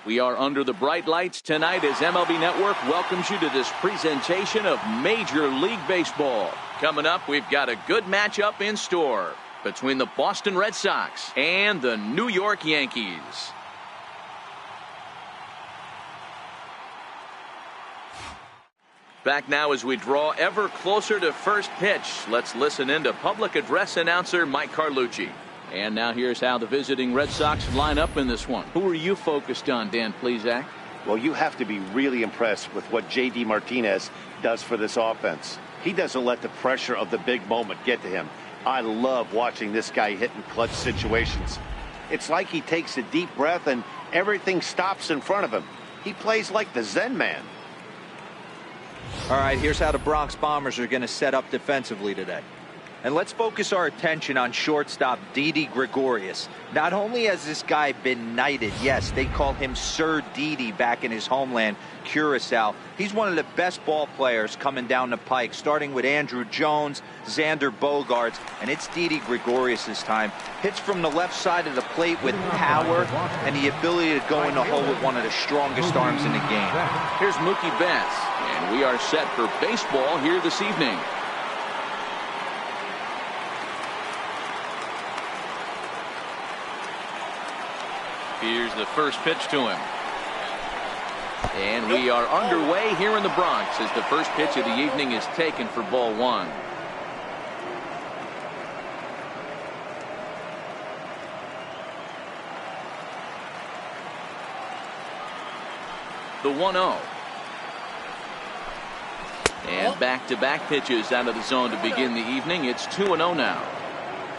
We are under the bright lights tonight as MLB Network welcomes you to this presentation of Major League Baseball. Coming up, we've got a good matchup in store between the Boston Red Sox and the New York Yankees. Back now as we draw ever closer to first pitch. Let's listen in to public address announcer Mike Carlucci. And now here's how the visiting Red Sox line up in this one. Who are you focused on, Dan Plesac? Well, you have to be really impressed with what J.D. Martinez does for this offense. He doesn't let the pressure of the big moment get to him. I love watching this guy hit in clutch situations. It's like he takes a deep breath and everything stops in front of him. He plays like the Zen man. All right, here's how the Bronx Bombers are going to set up defensively today. And let's focus our attention on shortstop Didi Gregorius. Not only has this guy been knighted, yes, they call him Sir Didi back in his homeland, Curacao. He's one of the best ball players coming down the pike, starting with Andrew Jones, Xander Bogaerts, and it's Didi Gregorius' time. Hits from the left side of the plate with power and the ability to go in the hole with one of the strongest arms in the game. Here's Mookie Betts, and we are set for baseball here this evening. Here's the first pitch to him. And we are underway here in the Bronx as the first pitch of the evening is taken for ball one. The 1-0. And back-to-back pitches out of the zone to begin the evening. It's 2-0 now.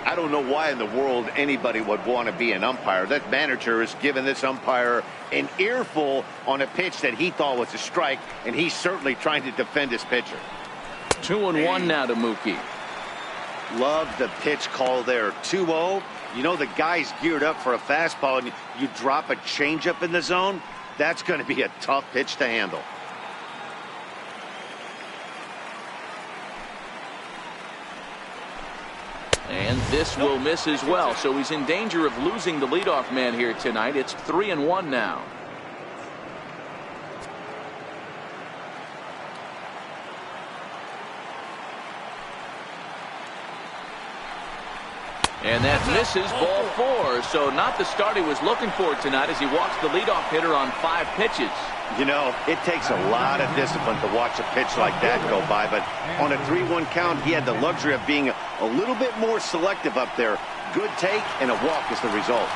I don't know why in the world anybody would want to be an umpire. That manager has given this umpire an earful on a pitch that he thought was a strike, and he's certainly trying to defend his pitcher. 2-1 now to Mookie. Love the pitch call there. 2-0. You know, the guy's geared up for a fastball, and you drop a changeup in the zone. That's going to be a tough pitch to handle. And this will miss as well, so he's in danger of losing the leadoff man here tonight. It's 3-1 now. And that misses, ball four. So not the start he was looking for tonight as he walks the leadoff hitter on 5 pitches. You know, it takes a lot of discipline to watch a pitch like that go by, but on a 3-1 count, he had the luxury of being a little bit more selective up there. Good take, and a walk is the result.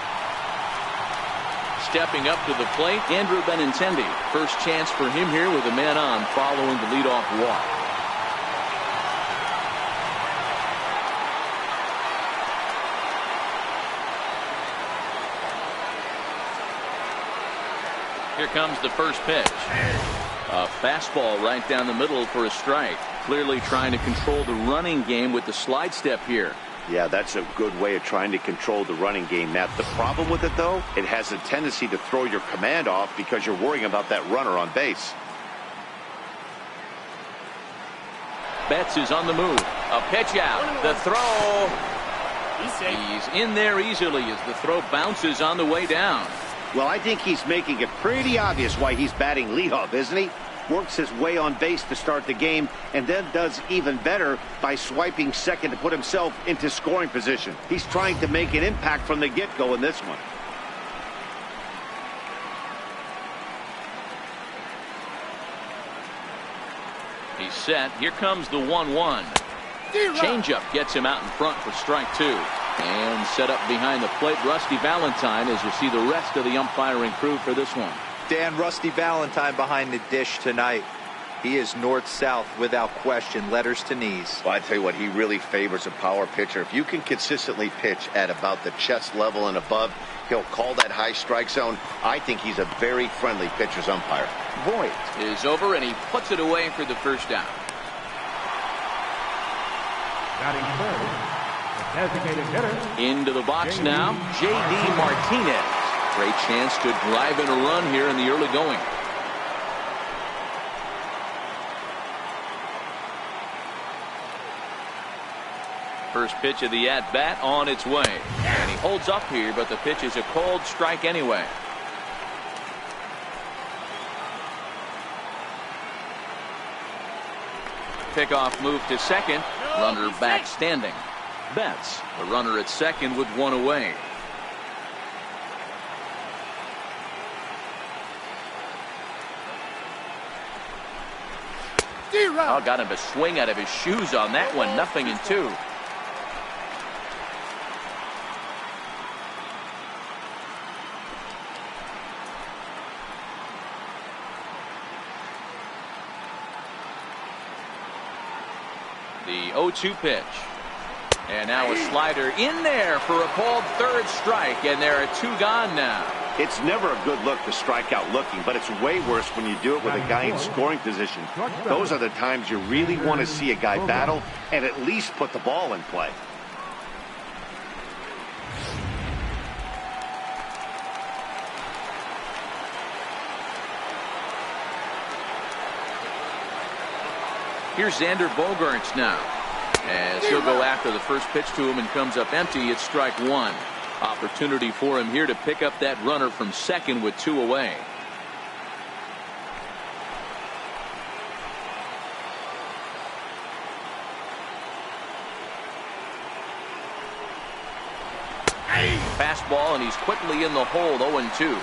Stepping up to the plate, Andrew Benintendi. First chance for him here with a man on following the leadoff walk. Here comes the first pitch. A fastball right down the middle for a strike. Clearly trying to control the running game with the slide step here. Yeah, that's a good way of trying to control the running game. Now, the problem with it, though, it has a tendency to throw your command off because you're worrying about that runner on base. Betts is on the move. A pitch out. The throw. He's in there easily as the throw bounces on the way down. Well, I think he's making it pretty obvious why he's batting leadoff, isn't he? Works his way on base to start the game and then does even better by swiping second to put himself into scoring position. He's trying to make an impact from the get-go in this one. He's set. Here comes the 1-1. Changeup gets him out in front for strike 2. And set up behind the plate, Rusty Valentine, as you see the rest of the umpiring crew for this one. Dan, Rusty Valentine behind the dish tonight. He is north-south without question, letters to knees. Well, I tell you what, he really favors a power pitcher. If you can consistently pitch at about the chest level and above, he'll call that high strike zone. I think he's a very friendly pitcher's umpire. Voigt is over, and he puts it away for the first out. Batting third. Designated hitter. Into the box now, J.D. Martinez. Great chance to drive in a run here in the early going. First pitch of the at-bat on its way. And he holds up here, but the pitch is a cold strike anyway. pickoff move to second. Runner back standing. Betts, the runner at second with one away. Oh, got him to swing out of his shoes on that one. 0-2. The 0-2 pitch. And now a slider in there for a called third strike, and there are two gone now. It's never a good look to strike out looking, but it's way worse when you do it with a guy in scoring position. Those are the times you really want to see a guy battle and at least put the ball in play. Here's Xander Bogaerts now, as he'll go after the first pitch to him and comes up empty. It's strike one. Opportunity for him here to pick up that runner from second with two away. Fastball, and he's quickly in the hole. 0-2.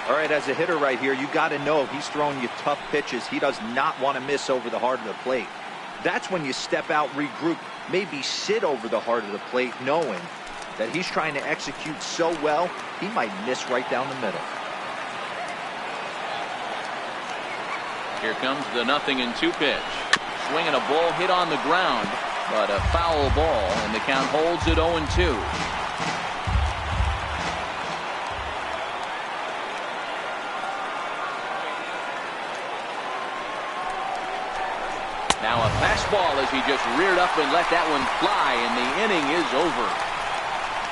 All right, as a hitter right here, you got to know if he's throwing you tough pitches, he does not want to miss over the heart of the plate. That's when you step out, regroup, maybe sit over the heart of the plate, knowing that he's trying to execute so well, he might miss right down the middle. Here comes the 0-2 pitch. Swinging a ball hit on the ground, but a foul ball, and the count holds at 0-2. Now a fastball as he just reared up and let that one fly, and the inning is over.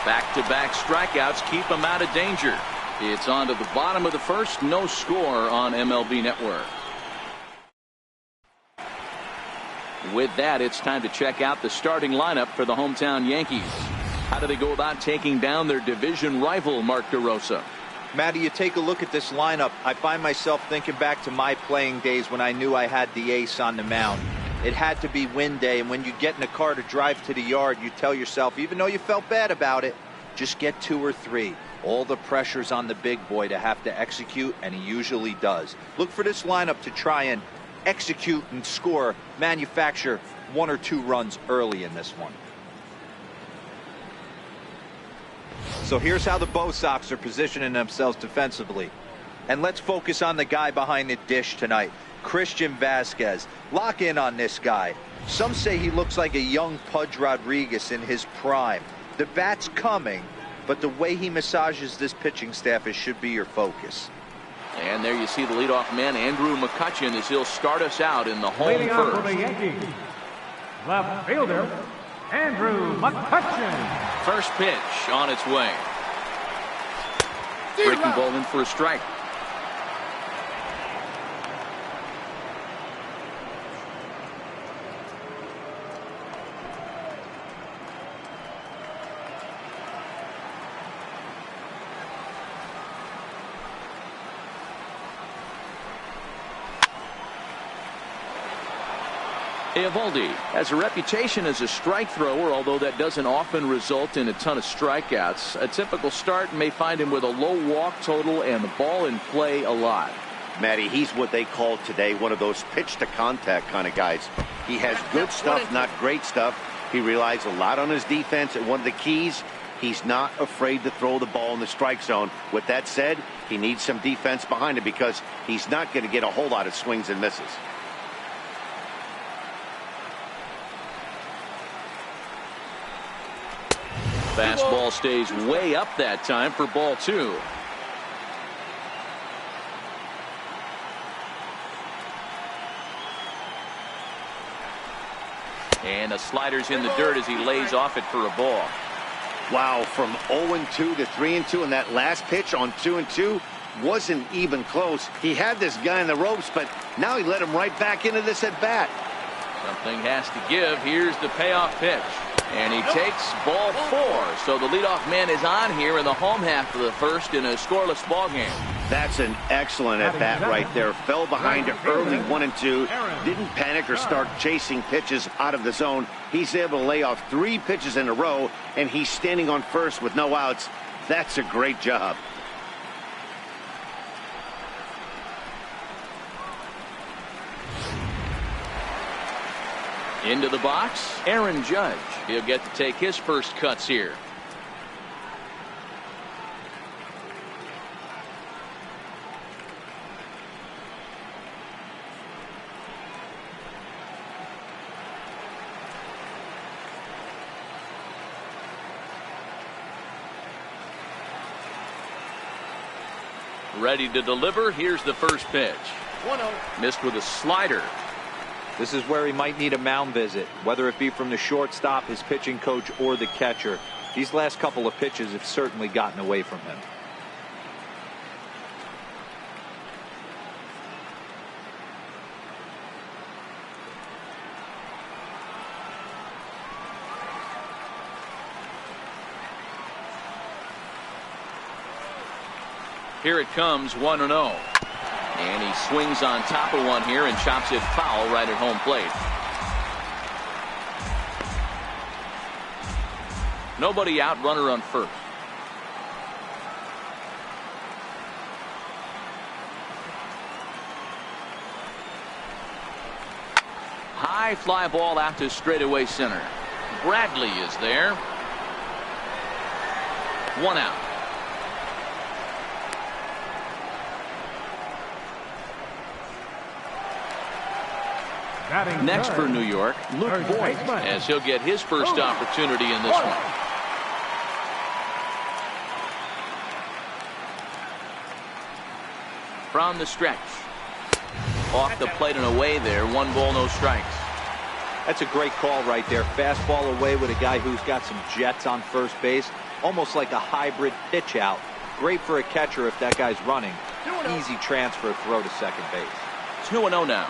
Back-to-back strikeouts keep him out of danger. It's on to the bottom of the first. No score on MLB Network. With that, it's time to check out the starting lineup for the hometown Yankees. How do they go about taking down their division rival, Mark DeRosa? Matty, you take a look at this lineup. I find myself thinking back to my playing days when I knew I had the ace on the mound. It had to be win day, and when you get in a car to drive to the yard, you tell yourself, even though you felt bad about it, just get 2 or 3. All the pressure's on the big boy to have to execute, and he usually does. Look for this lineup to try and execute and score, manufacture 1 or 2 runs early in this one. So here's how the Bo Sox are positioning themselves defensively. And let's focus on the guy behind the dish tonight, Christian Vasquez. Lock in on this guy. Some say he looks like a young Pudge Rodriguez in his prime. The bat's coming, but the way he massages this pitching staff, it should be your focus. And there you see the leadoff man, Andrew McCutchen, as he'll start us out in the home Leading off first. for the Yankees, left fielder, Andrew McCutchen. First pitch on its way. Breaking ball in for a strike. Eovaldi has a reputation as a strike thrower, although that doesn't often result in a ton of strikeouts. A typical start may find him with a low walk total and the ball in play a lot. Matty, he's what they call today one of those pitch to contact kind of guys. He has good stuff, not great stuff. He relies a lot on his defense, and one of the keys, he's not afraid to throw the ball in the strike zone. With that said, he needs some defense behind him because he's not going to get a whole lot of swings and misses. Fastball stays way up that time for ball 2. And the slider's in the dirt as he lays off it for a ball. Wow, from 0-2 to 3-2, and that last pitch on 2-2 wasn't even close. He had this guy in the ropes, but now he let him right back into this at bat. Something has to give. Here's the payoff pitch. And he takes ball 4. So the leadoff man is on here in the home half of the first in a scoreless ball game. That's an excellent at-bat right there. Fell behind early 1-2. Didn't panic or start chasing pitches out of the zone. He's able to lay off 3 pitches in a row, and he's standing on first with no outs. That's a great job. Into the box, Aaron Judge. He'll get to take his first cuts here. Ready to deliver. Here's the first pitch. 1-0. Missed with a slider. This is where he might need a mound visit, whether it be from the shortstop, his pitching coach, or the catcher. These last couple of pitches have certainly gotten away from him. Here it comes, 1-0. And he swings on top of one here and chops it foul right at home plate. Nobody out, runner on first. High fly ball out to straightaway center. Bradley is there. 1 out. Next for New York, Luke Boyd, as he'll get his first opportunity in this one. From the stretch. Off the plate and away there. 1 ball, no strikes. That's a great call right there. Fastball away with a guy who's got some jets on first base. Almost like a hybrid pitch out. Great for a catcher if that guy's running. Easy transfer throw to second base. 2-0 now.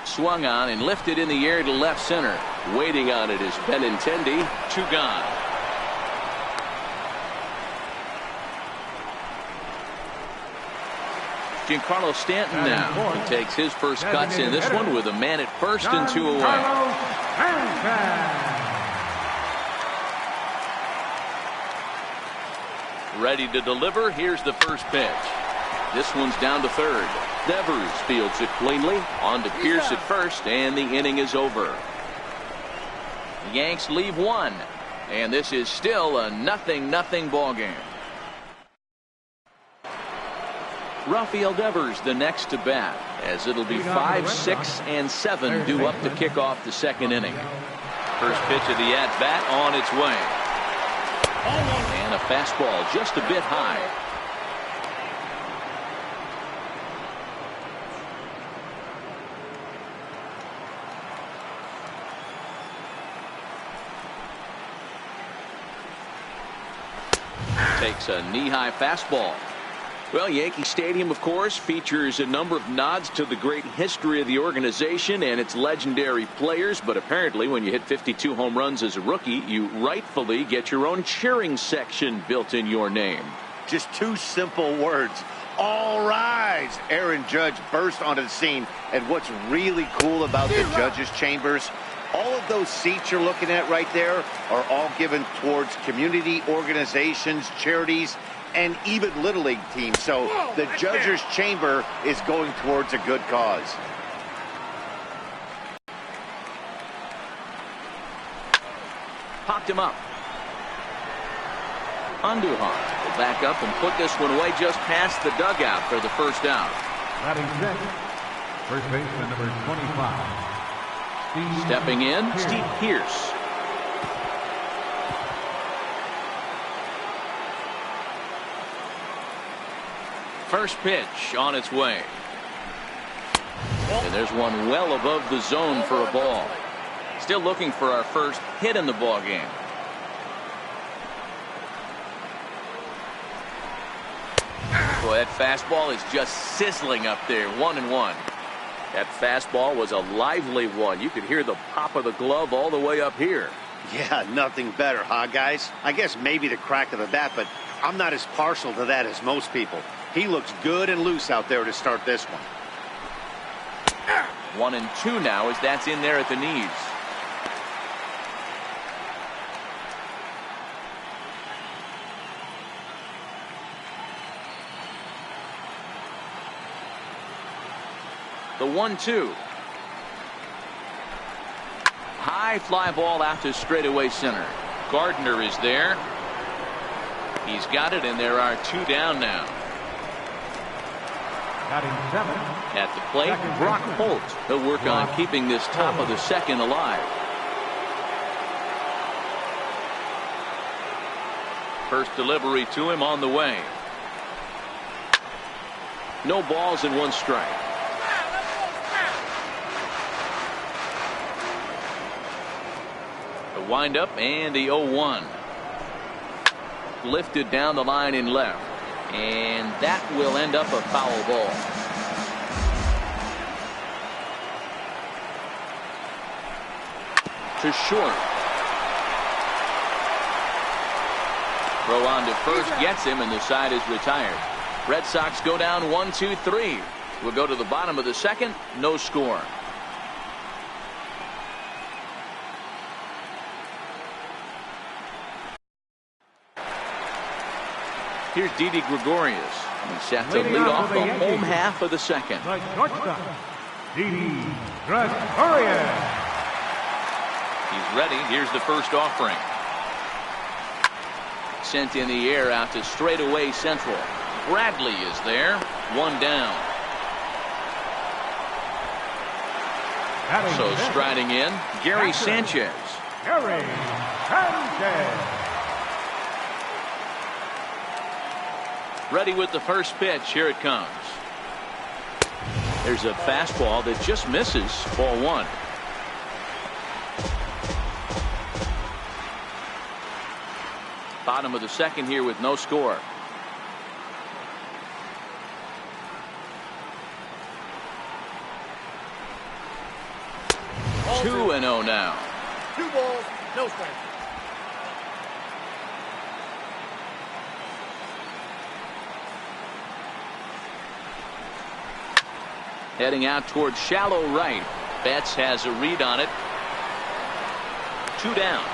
Swung on and lifted in the air to left center. Waiting on it is Benintendi. 2 gone. Giancarlo Stanton now. He takes his first cuts in this one with a man at first and 2 away. Ready to deliver. Here's the first pitch. This one's down to third. Devers fields it cleanly. On to Pierce at first, and the inning is over. The Yanks leave 1, and this is still a 0-0 ball game. Rafael Devers the next to bat, as it'll be 5, 6, and 7 due up to kick off the second inning. First pitch of the at-bat on its way. And a fastball just a bit high. Takes a knee-high fastball. Well, Yankee Stadium, of course, features a number of nods to the great history of the organization and its legendary players. But apparently, when you hit 52 home runs as a rookie, you rightfully get your own cheering section built in your name. Just 2 simple words. All rise. Aaron Judge burst onto the scene. And what's really cool about the judges' chambers, all of those seats you're looking at right there are all given towards community organizations, charities, and even Little League teams. So the judges' chamber is going towards a good cause. Popped him up. Andujar will back up and put this one away just past the dugout for the first out. Batting sixth, first baseman number 25. Stepping in, Steve Pierce. First pitch on its way. And there's one well above the zone for a ball. Still looking for our first hit in the ball game. Boy, that fastball is just sizzling up there. 1-1. That fastball was a lively one. You could hear the pop of the glove all the way up here. Yeah, nothing better, huh, guys? I guess maybe the crack of the bat, but I'm not as partial to that as most people. He looks good and loose out there to start this one. 1-2 now as that's in there at the knees. The 1-2. High fly ball out to straightaway center. Gardner is there. He's got it, and there are 2 down now. At the plate, Brock Holt. He'll work on keeping this top of the second alive. First delivery to him on the way. No balls and 1 strike. The windup and the 0-1. Lifted down the line in left. And that will end up a foul ball. To short. Throw on to first, gets him, and the side is retired. Red Sox go down 1-2-3. We'll go to the bottom of the second. No score. Here's Didi Gregorius. He's set to lead off the home half of the second. Didi Gregorius. He's ready. Here's the first offering. Sent in the air out to straightaway central. Bradley is there. 1 down. So striding in, Gary Sanchez. Gary Sanchez. Ready with the first pitch. Here it comes. There's a fastball that just misses. Ball 1. Bottom of the second here with no score. 2-0 now. 2 balls, no strikes. Heading out towards shallow right. Betts has a read on it. 2 down.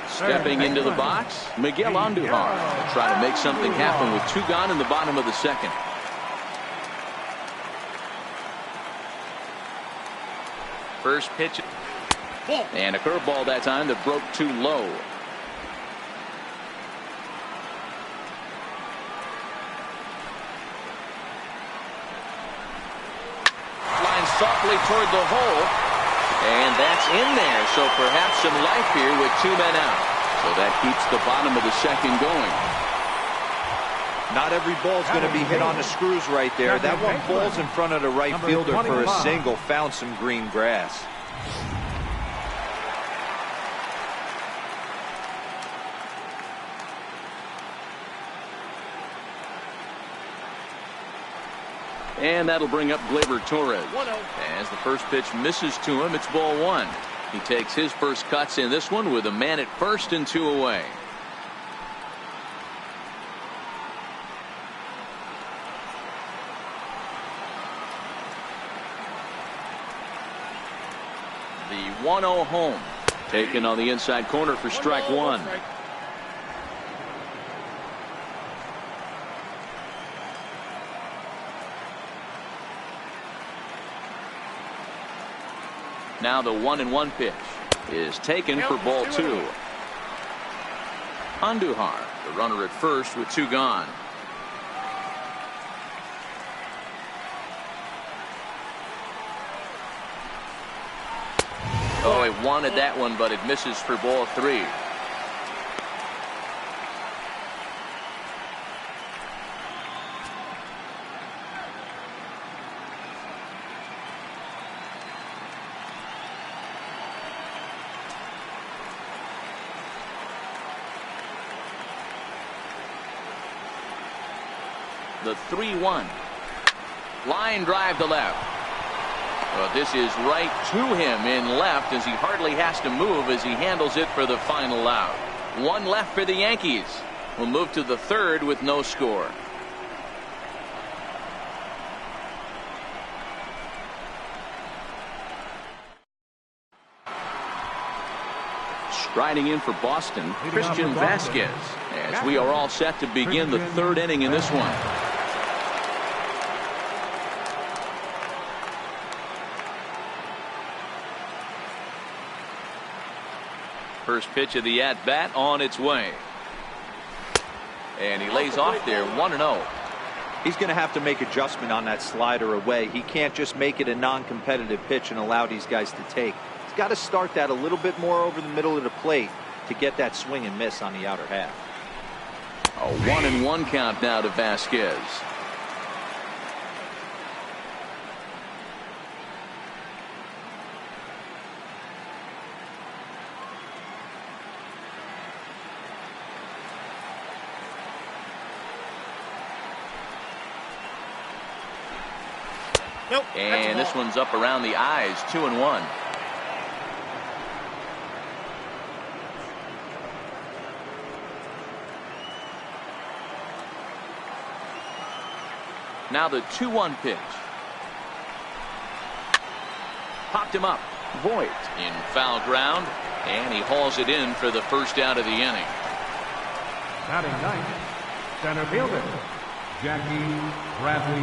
Stepping into the box, Miguel Andujar trying to make something happen with 2 gone in the bottom of the second. First pitch. And a curveball that time that broke too low. Flying softly toward the hole. And that's in there. So perhaps some life here with 2 men out. So that keeps the bottom of the second going. Not every ball's going to be hit on the screws right there. That one falls in front of the right fielder for a single. Found some green grass. And that'll bring up Gleyber Torres. As the first pitch misses to him, it's ball 1. He takes his first cuts in this one with a man at first and 2 away. The 1-0 home. Taken on the inside corner for strike 1. Now the 1-1 pitch is taken for ball 2. Andujar, the runner at first with 2 gone. Oh, he wanted that one, but it misses for ball 3. The 3-1. Line drive to left. Well, this is right to him in left as he hardly has to move as he handles it for the final out. One left for the Yankees. We'll move to the third with no score. Striding in for Boston, Christian Vasquez, as we are all set to begin the third inning in this one. First pitch of the at-bat on its way. And he lays off there 1-0. He's going to have to make adjustment on that slider away. He can't just make it a non-competitive pitch and allow these guys to take. He's got to start that a little bit more over the middle of the plate to get that swing and miss on the outer half. A 1-1 count now to Vasquez. Nope, and this one's up around the eyes. 2-1. Now the 2-1 pitch. Popped him up. Voigt in foul ground, and he hauls it in for the first out of the inning. Batting ninth, center fielder, Jackie Bradley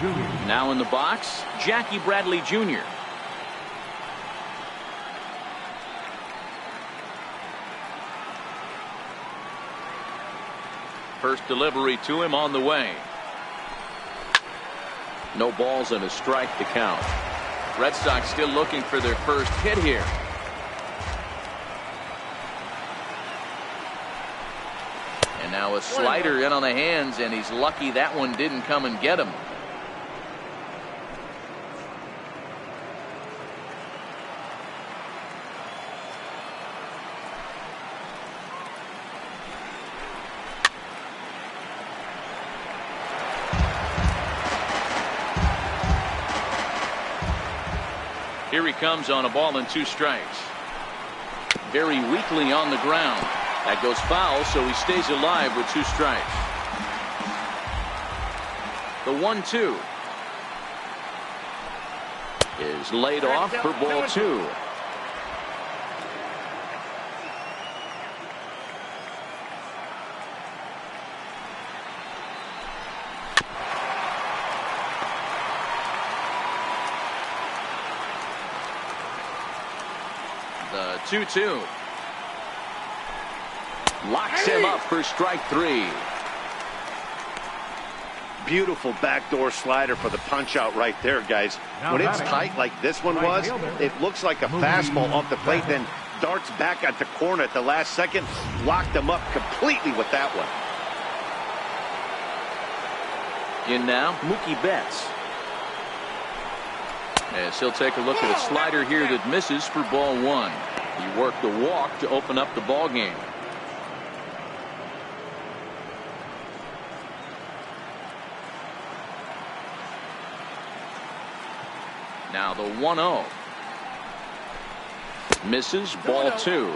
Jr. Now in the box, Jackie Bradley Jr. First delivery to him on the way. No balls and a strike to count. Red Sox still looking for their first hit here. And now a slider in on the hands, and he's lucky that one didn't come and get him. Here he comes on a ball and 2 strikes. Very weakly on the ground. That goes foul, so he stays alive with 2 strikes. The 1-2 is laid off for ball 2. The 2-2 locks him up for strike 3. Beautiful backdoor slider for the punch out right there, guys. When it's tight like this one was, it looks like a fastball off the plate, then darts back at the corner at the last second. Locked him up completely with that one. In now, Mookie Betts. As he'll take a look at a slider here that misses for ball 1. He worked the walk to open up the ball game. Now the 1-0 misses, ball 2.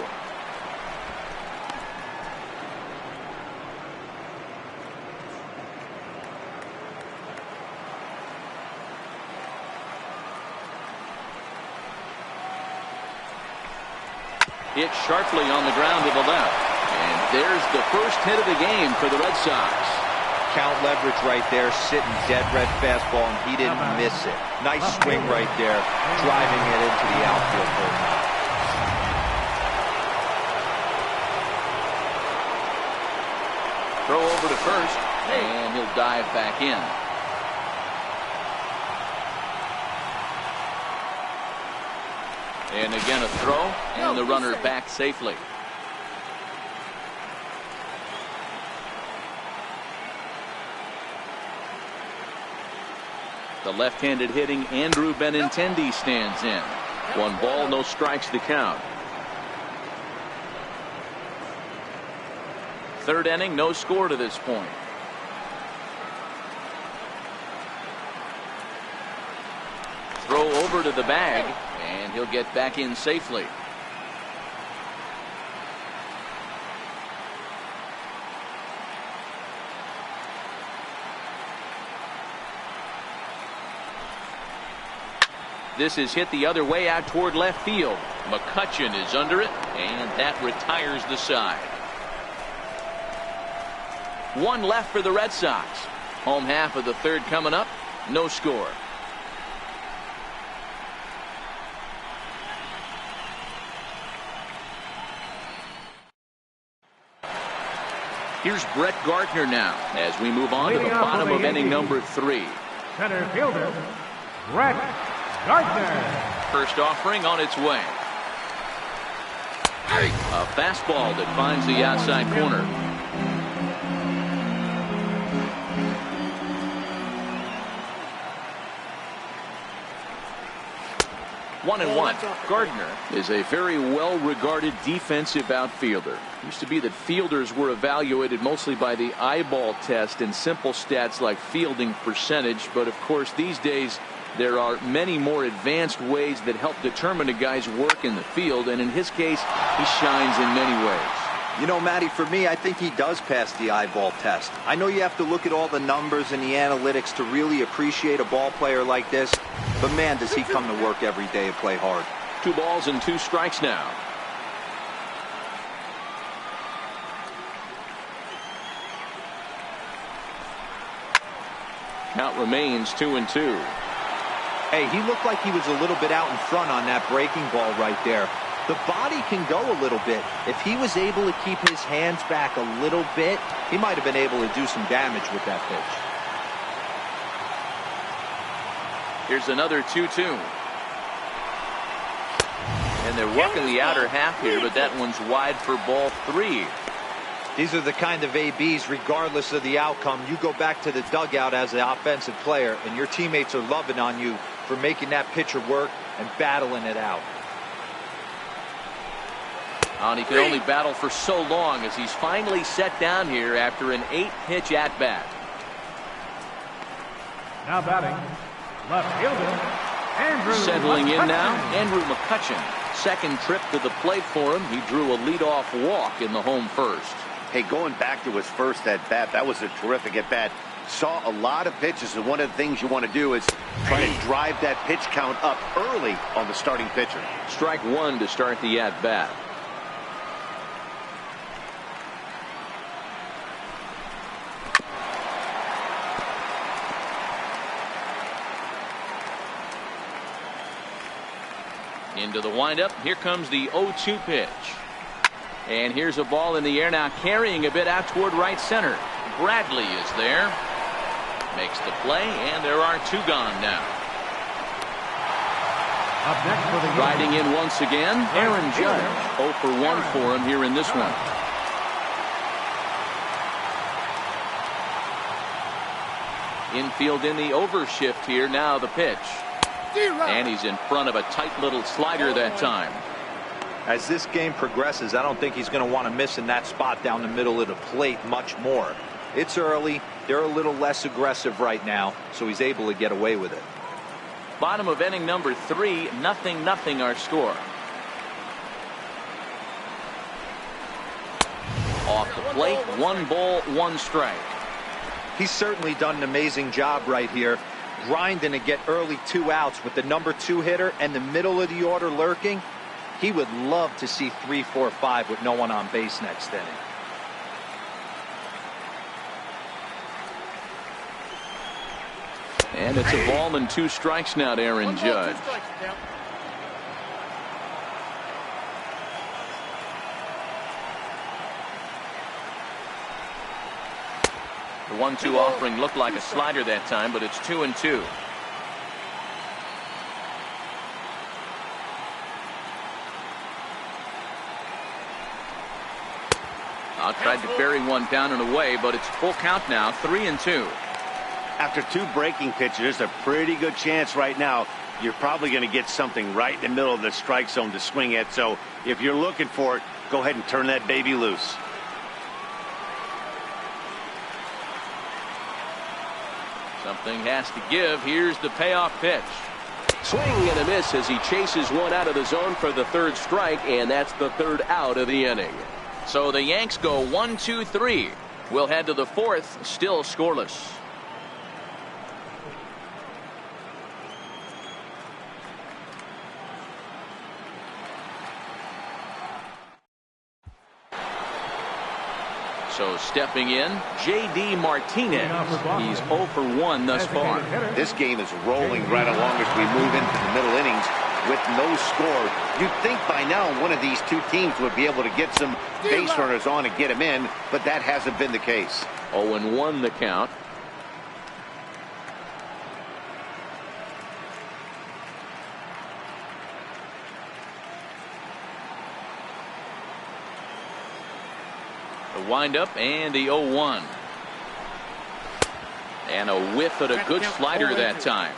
Hit sharply on the ground to the left. And there's the first hit of the game for the Red Sox. Count leverage right there, sitting dead red fastball, and he didn't miss it. Nice swing right there, driving it into the outfield for a knock. Throw over to first, and he'll dive back in. And again a throw, and the runner back safely. The left-handed hitting Andrew Benintendi stands in. 1 ball, no strikes to count. Third inning, no score to this point. throw over to the bag, and he'll get back in safely. This is hit the other way out toward left field. McCutchen is under it, and that retires the side. One left for the Red Sox. Home half of the third coming up. No score. Here's Brett Gardner now as we move on to the bottom of inning number 3. Center fielder, Brett Gardner. First offering on its way. A fastball that finds the outside corner. One and one. Gardner is a very well-regarded defensive outfielder. Used to be that fielders were evaluated mostly by the eyeball test and simple stats like fielding percentage, but of course these days there are many more advanced ways that help determine a guy's work in the field, and in his case he shines in many ways. You know, Matty, for me, I think he does pass the eyeball test. I know you have to look at all the numbers and the analytics to really appreciate a ball player like this, but man, does he come to work every day and play hard. 2 balls and 2 strikes now. Count remains 2-2. Hey, he looked like he was a little bit out in front on that breaking ball right there. The body can go a little bit. If he was able to keep his hands back a little bit, he might have been able to do some damage with that pitch. Here's another 2-2. And they're working the outer half here, but that one's wide for ball 3. These are the kind of ABs, regardless of the outcome, you go back to the dugout as an offensive player, and your teammates are loving on you for making that pitcher work and battling it out. And he could only battle for so long as he's finally set down here after an 8-pitch at-bat. Now batting, left fielder, Andrew Settling in McCutchen. now, Andrew McCutchen. Second trip to the plate for him. He drew a leadoff walk in the home first. Hey, going back to his first at-bat, that was a terrific at-bat. Saw a lot of pitches, and one of the things you want to do is try to drive that pitch count up early on the starting pitcher. Strike 1 to start the at-bat. Into the windup. Here comes the 0-2 pitch. And here's a ball in the air now, carrying a bit out toward right center. Bradley is there. Makes the play, and there are 2 gone now. Up next for the Riding in once again, Aaron Judge. 0 for 1 for him here in this one. Infield in the overshift here. Now the pitch. And he's in front of a tight little slider that time. As this game progresses, I don't think he's going to want to miss in that spot down the middle of the plate much more. It's early. They're a little less aggressive right now, so he's able to get away with it. Bottom of inning number 3, 0-0 our score. Off the plate, 1 ball, 1 strike. He's certainly done an amazing job right here, grinding to get early 2 outs with the number 2 hitter and the middle of the order lurking. He would love to see 3, 4, 5 with no one on base next inning. And it's a ball and 2 strikes now to Aaron Judge. The 1-2 offering looked like a slider that time, but it's 2-2. Tried to bury one down and away, but it's full count now, 3-2. After 2 breaking pitches, there's a pretty good chance right now you're probably going to get something right in the middle of the strike zone to swing at. So if you're looking for it, go ahead and turn that baby loose. Something has to give. Here's the payoff pitch. Swing and a miss as he chases one out of the zone for the third strike, and that's the third out of the inning. So the Yanks go 1-2-3. We'll head to the fourth, still scoreless. So stepping in, J.D. Martinez. He's 0 for 1 thus far. This game is rolling right along as we move into the middle innings with no score. You'd think by now one of these two teams would be able to get some base runners on and get them in, but that hasn't been the case. 0-1 the count. The windup and the 0-1. And a whiff at a good slider that time.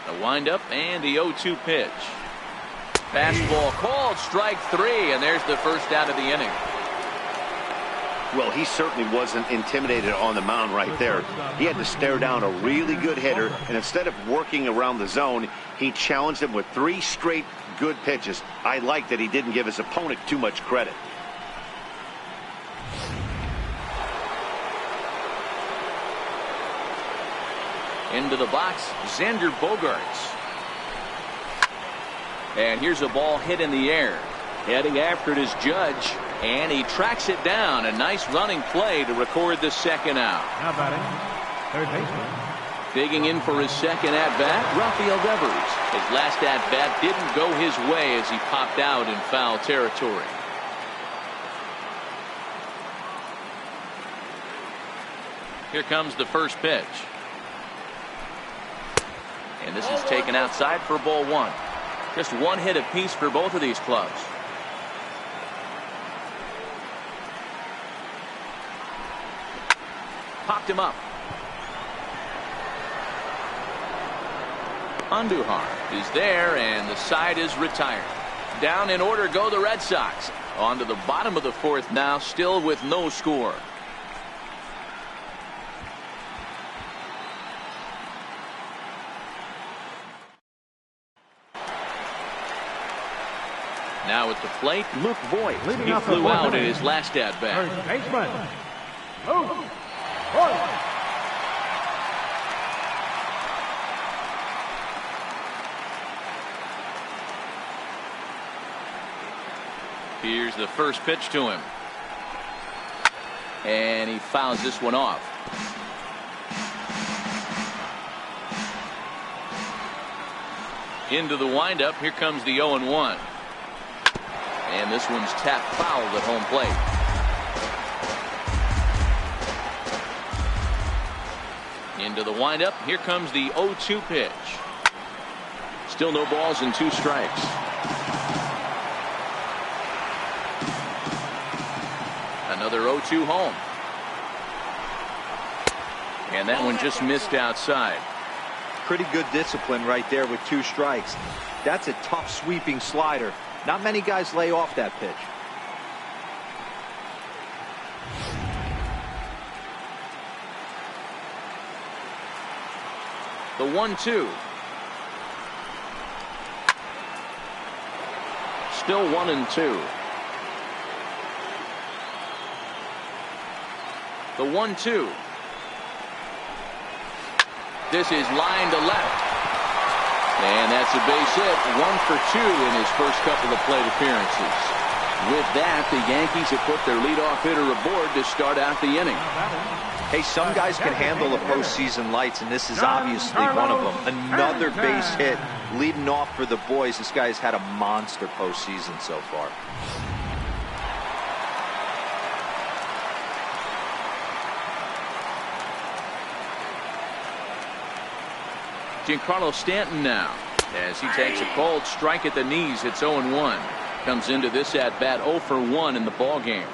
The windup and the 0-2 pitch. Fastball called, strike 3, and there's the first out of the inning. Well, he certainly wasn't intimidated on the mound right there. He had to stare down a really good hitter, and instead of working around the zone, he challenged him with 3 straight good pitches. I like that he didn't give his opponent too much credit. Into the box, Xander Bogaerts. And here's a ball hit in the air. Heading after it is Judge, and he tracks it down. A nice running play to record the second out. Now batting, third baseman. Digging in for his second at-bat, Rafael Devers. His last at-bat didn't go his way as he popped out in foul territory. Here comes the first pitch. And this is taken outside for ball 1. Just one hit apiece for both of these clubs. Popped him up. Andujar is there, and the side is retired. Down in order go the Red Sox. On to the bottom of the fourth now, still with no score. Now at the plate, Luke Voigt. He flew out in his last at-bat. First baseman, Luke Voigt. Here's the first pitch to him. And he fouls this one off. Into the windup. Here comes the 0-1. And this one's tapped foul at home plate. Into the windup. Here comes the 0-2 pitch. Still no balls and 2 strikes. Another 0-2 home. And that one just missed outside. Pretty good discipline right there with 2 strikes. That's a tough sweeping slider. Not many guys lay off that pitch. The 1-2. Still 1-2. The 1-2. This is line to left. And that's a base hit. 1 for 2 in his first couple of plate appearances. With that, the Yankees have put their leadoff hitter aboard to start out the inning. Hey, some guys can handle the postseason lights, and this is obviously one of them. Another base hit leading off for the boys. This guy's had a monster postseason so far. Giancarlo Stanton now, as he takes a cold strike at the knees. It's 0-1. Comes into this at bat 0 for 1 in the ball game.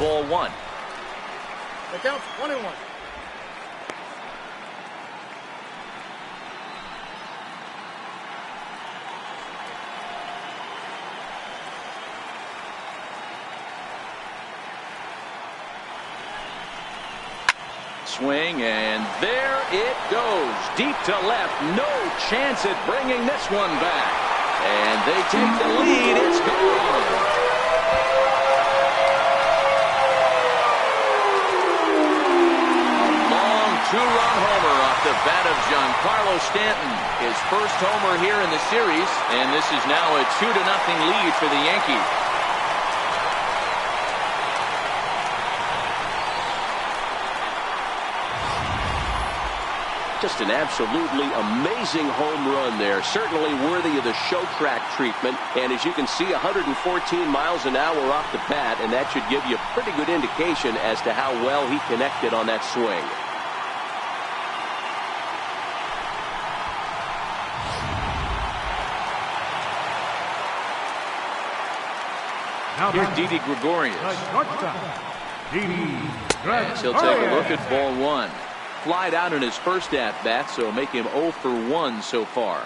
ball one. The count's 1-1. Swing, and there it goes. Deep to left. No chance at bringing this one back. And they take the lead. It's gone. A long two-run homer off the bat of Giancarlo Stanton. His first homer here in the series, and this is now a 2-0 lead for the Yankees. Just an absolutely amazing home run there. Certainly worthy of the show track treatment. And as you can see, 114 miles an hour off the bat, and that should give you a pretty good indication as to how well he connected on that swing. Here's Didi Gregorius. As he'll take a look at ball one. Flied out in his first at-bat, so make him 0 for 1 so far.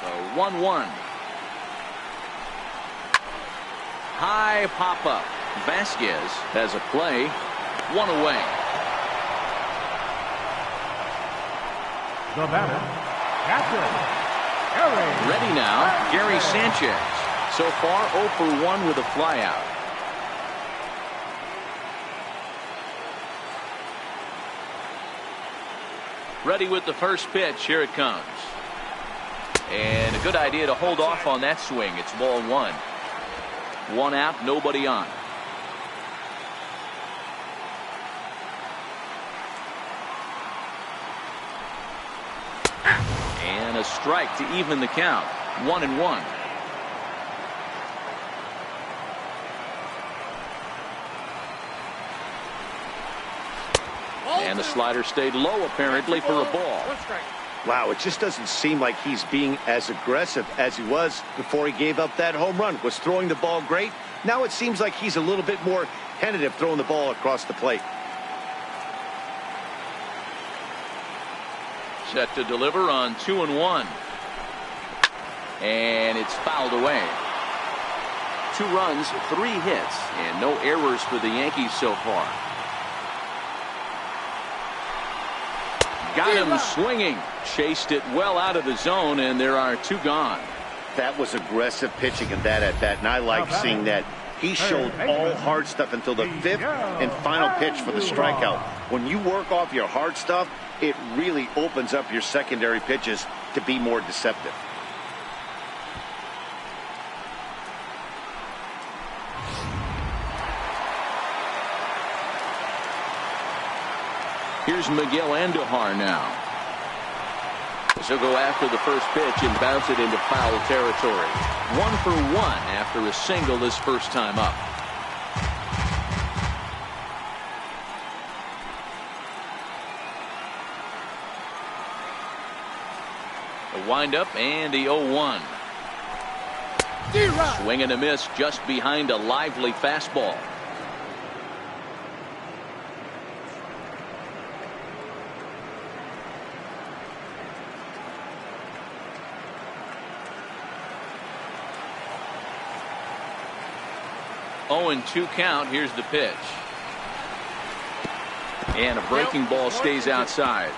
So 1-1. High pop-up. Vasquez has a play. One away. The batter, catcher, Gary. Ready now, Gary Sanchez. So far 0 for 1 with a flyout. Ready with the first pitch. Here it comes. And a good idea to hold off on that swing. It's ball one. One out, nobody on. And a strike to even the count. 1-1. And the slider stayed low apparently for a ball. One strike. Wow, it just doesn't seem like he's being as aggressive as he was before he gave up that home run. Was throwing the ball great. Now it seems like he's a little bit more tentative throwing the ball across the plate. Set to deliver on 2-1. And it's fouled away. 2 runs, 3 hits, and no errors for the Yankees so far. Got him swinging. Chased it well out of the zone, and there are 2 gone. That was aggressive pitching in that at bat, and I like seeing that. He showed all hard stuff until the 5th and final pitch for the strikeout. When you work off your hard stuff, it really opens up your secondary pitches to be more deceptive. Here's Miguel Andujar now. So go after the first pitch and bounce it into foul territory. 1 for 1 after a single his first time up. The windup and the 0-1. Swing and a miss just behind a lively fastball. Oh, and 2 count. Here's the pitch. And a breaking ball stays outside.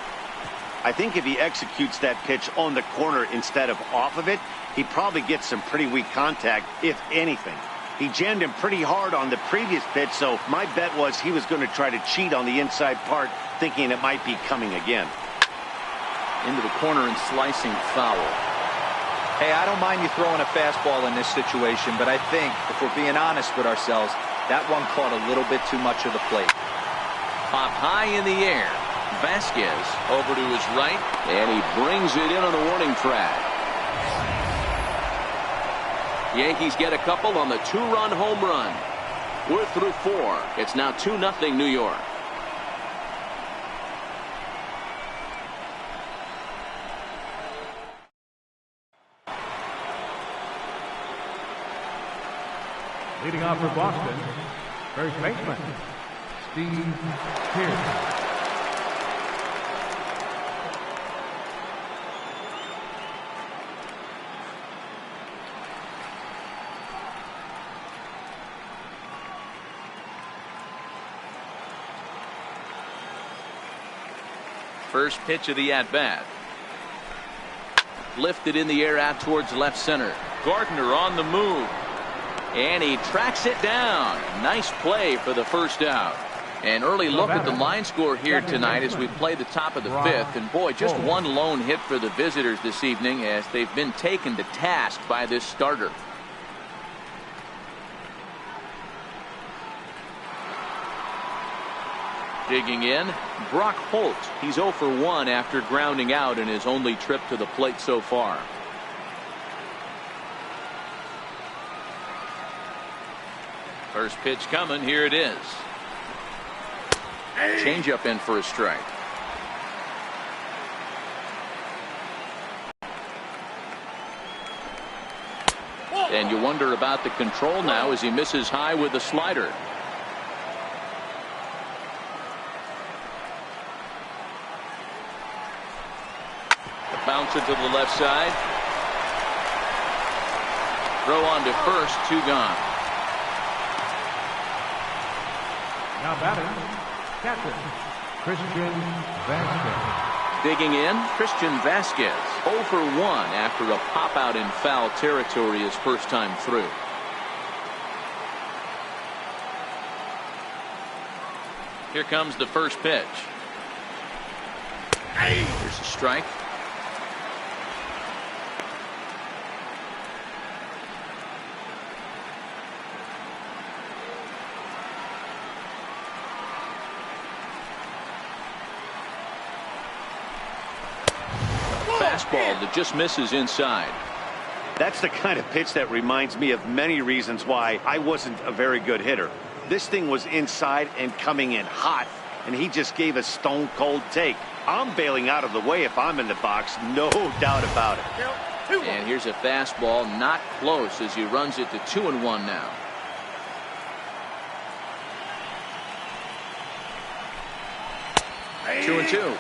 I think if he executes that pitch on the corner instead of off of it, he probably gets some pretty weak contact, if anything. He jammed him pretty hard on the previous pitch, so my bet was he was going to try to cheat on the inside part, thinking it might be coming again. Into the corner and slicing foul. Hey, I don't mind you throwing a fastball in this situation, but I think, if we're being honest with ourselves, that one caught a little bit too much of the plate. Pop high in the air. Vasquez over to his right, and he brings it in on the warning track. Yankees get a couple on the 2-run home run. We're through 4. It's now 2-0 New York. Leading off for Boston, first baseman, Steve Pearce. First pitch of the at-bat. Lifted in the air out towards left center. Gardner on the move. And he tracks it down. Nice play for the first out. An early look at the line score here tonight as we play the top of the 5th. And boy, just one lone hit for the visitors this evening as they've been taken to task by this starter. Digging in, Brock Holt. He's 0 for 1 after grounding out in his only trip to the plate so far. First pitch coming. Here it is. Changeup in for a strike. And you wonder about the control now as he misses high with the slider. Bounce it to the left side. Throw on to first, 2 gone. Now batting, catcher, Christian Vasquez. Digging in, Christian Vasquez. 0 for 1 after a pop out in foul territory his first time through. Here comes the first pitch. Here's a strike. Fastball that just misses inside. That's the kind of pitch that reminds me of many reasons why I wasn't a very good hitter. This thing was inside and coming in hot, and he just gave a stone cold take. I'm bailing out of the way if I'm in the box, no doubt about it. And here's a fastball, not close as he runs it to 2-1 now. Hey. 2-2.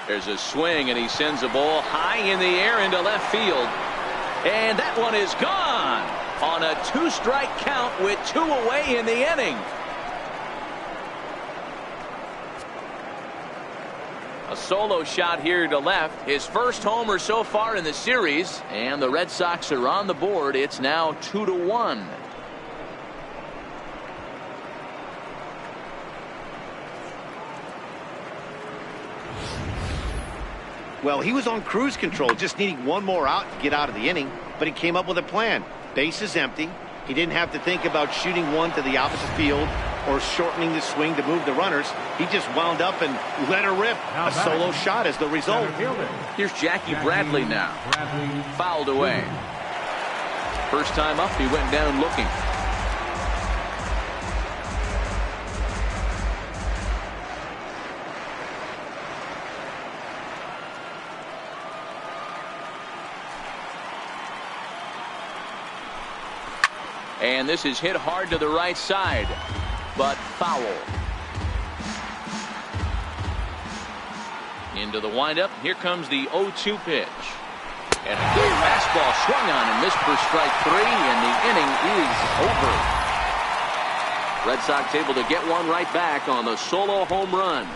There's a swing, and he sends a ball high in the air into left field. And that one is gone on a 2-strike count with 2 away in the inning. A solo shot here to left. His first homer so far in the series. And the Red Sox are on the board. It's now 2-1. Well, he was on cruise control, just needing one more out to get out of the inning, but he came up with a plan. Base is empty. He didn't have to think about shooting one to the opposite field or shortening the swing to move the runners. He just wound up and let her rip. A solo shot as the result. Here's Jackie Bradley now. Fouled away. First time up, he went down looking. And this is hit hard to the right side, but foul. Into the windup. Here comes the 0-2 pitch. And a good fastball swung on and missed for strike 3, and the inning is over. Red Sox able to get one right back on the solo home run.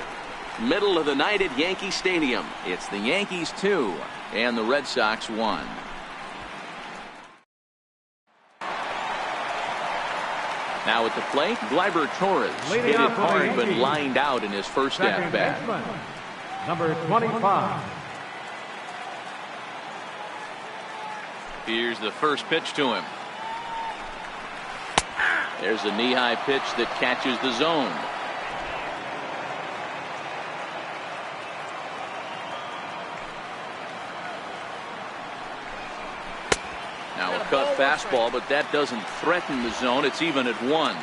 Middle of the night at Yankee Stadium. It's the Yankees 2 and the Red Sox 1. Now at the plate, Gleyber Torres hit it hard but lined out in his first at-bat. Number 25. Here's the first pitch to him. There's a knee-high pitch that catches the zone. Now a cut fastball, but that doesn't threaten the zone. It's even at 1.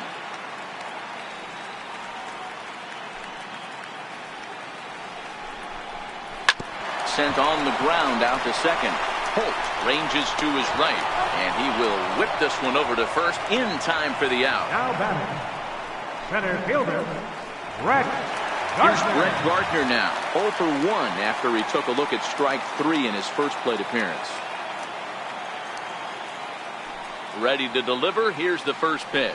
Sent on the ground out to second. Holt ranges to his right, and he will whip this one over to first in time for the out. Now batting, center fielder, Brett Here's Gardner. Brett Gardner now, 0 for 1 after he took a look at strike 3 in his first plate appearance. Ready to deliver. Here's the first pitch.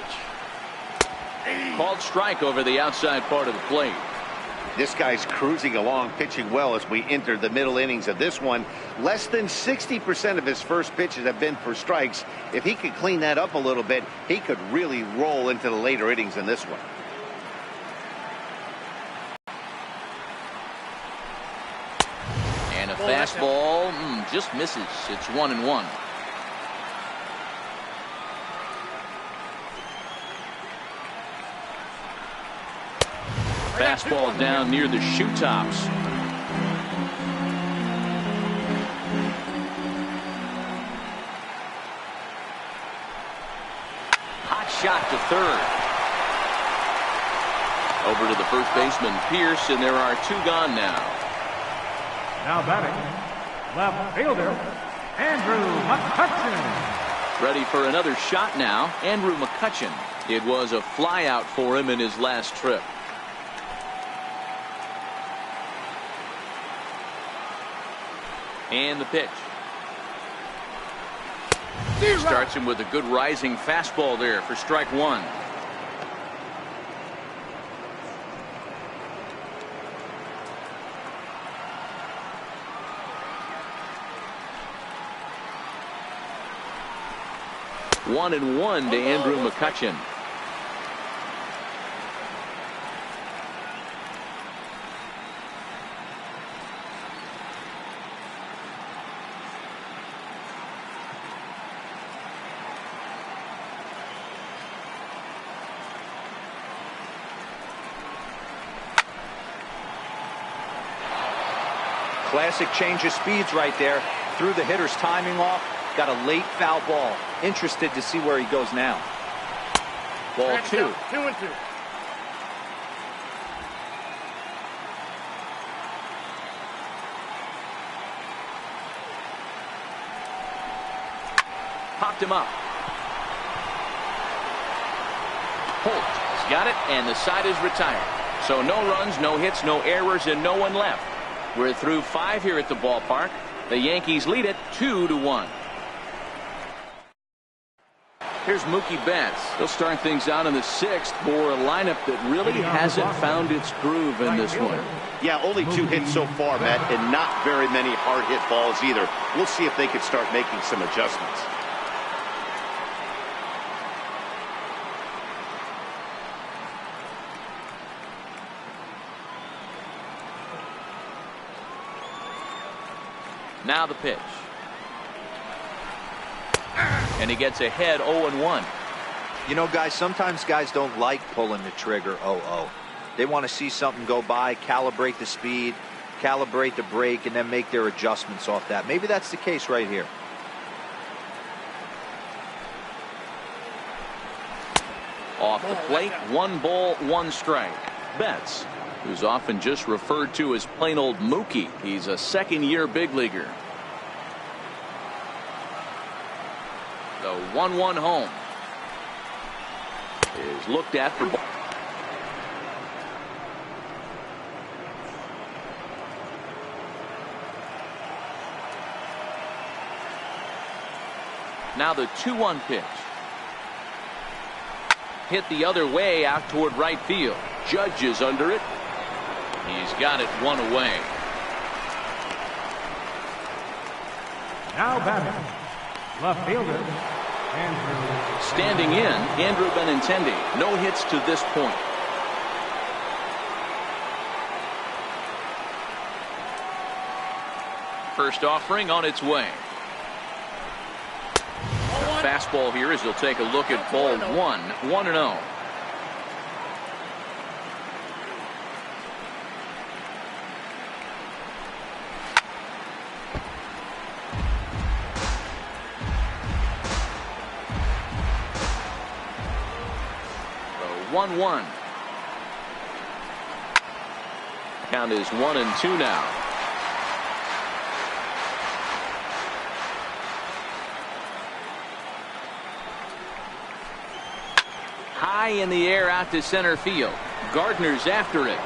Called strike over the outside part of the plate. This guy's cruising along, pitching well as we enter the middle innings of this one. Less than 60% of his first pitches have been for strikes. If he could clean that up a little bit, he could really roll into the later innings in this one. And a fastball just misses. It's 1-1. Fastball down near the shoe tops. Hot shot to third. Over to the first baseman, Pierce, and there are 2 gone now. Now batting, left fielder, Andrew McCutchen. Ready for another shot now, Andrew McCutchen. It was a flyout for him in his last trip. And the pitch. Starts him with a good rising fastball there for strike 1. One and 1 to Andrew McCutchen. Classic change of speeds right there. Threw the hitter's timing off. Got a late foul ball. Interested to see where he goes now. Ball 2. 2-2. Popped him up. Holt has got it, and the side is retired. So no runs, no hits, no errors, and no one left. We're through 5 here at the ballpark. The Yankees lead it 2-1. Here's Mookie Betts. He'll start things out in the 6th for a lineup that really hasn't found its groove in this one. Yeah, only 2 hits so far, Matt, and not very many hard hit balls either. We'll see if they can start making some adjustments. Now the pitch. And he gets ahead 0-1. You know, guys, sometimes guys don't like pulling the trigger 0-0. They want to see something go by, calibrate the speed, calibrate the brake, and then make their adjustments off that. Maybe that's the case right here. Off the plate, 1 ball, 1 strike. Betts, who's often just referred to as plain old Mookie. He's a second-year big leaguer. The 1-1 home is looked at for ball. Now the 2-1 pitch. Hit the other way out toward right field. Judge is under it. He's got it 1 away. Now batting, left fielder, Andrew. Standing in, Andrew Benintendi. No hits to this point. First offering on its way. fastball here as he'll take a look at ball 1-0. So 1-1. Count is 1-2 now. High in the air out to center field. Gardner's after it.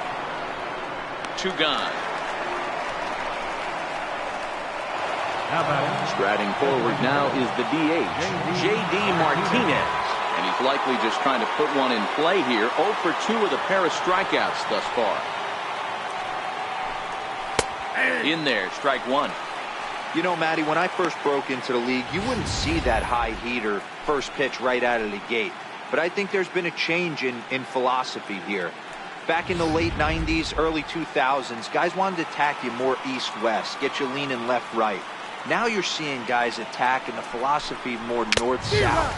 2 gone. Striding forward now is the DH, J.D. Martinez. And he's likely just trying to put one in play here. 0 for 2 with a pair of strikeouts thus far. In there, strike 1. You know, Matty, when I first broke into the league, you wouldn't see that high heater first pitch right out of the gate. But I think there's been a change in philosophy here. Back in the late 90s, early 2000s, guys wanted to attack you more east-west, get you leaning left-right. Now you're seeing guys attack in the philosophy more north-south.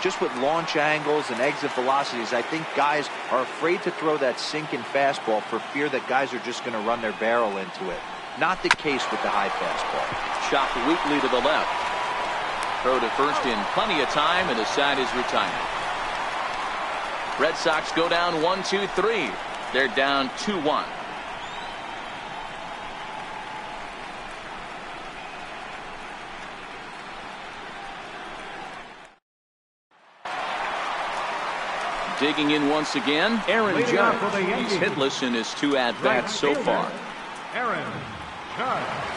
Just with launch angles and exit velocities, I think guys are afraid to throw that sinking fastball for fear that guys are just going to run their barrel into it. Not the case with the high fastball. Chopped weakly to the left. Throw to first in plenty of time, and the side is retired. Red Sox go down 1-2-3. They're down 2-1. Digging in once again, Aaron Judge. He's hitless in his 2 at-bats so far. Aaron Judge.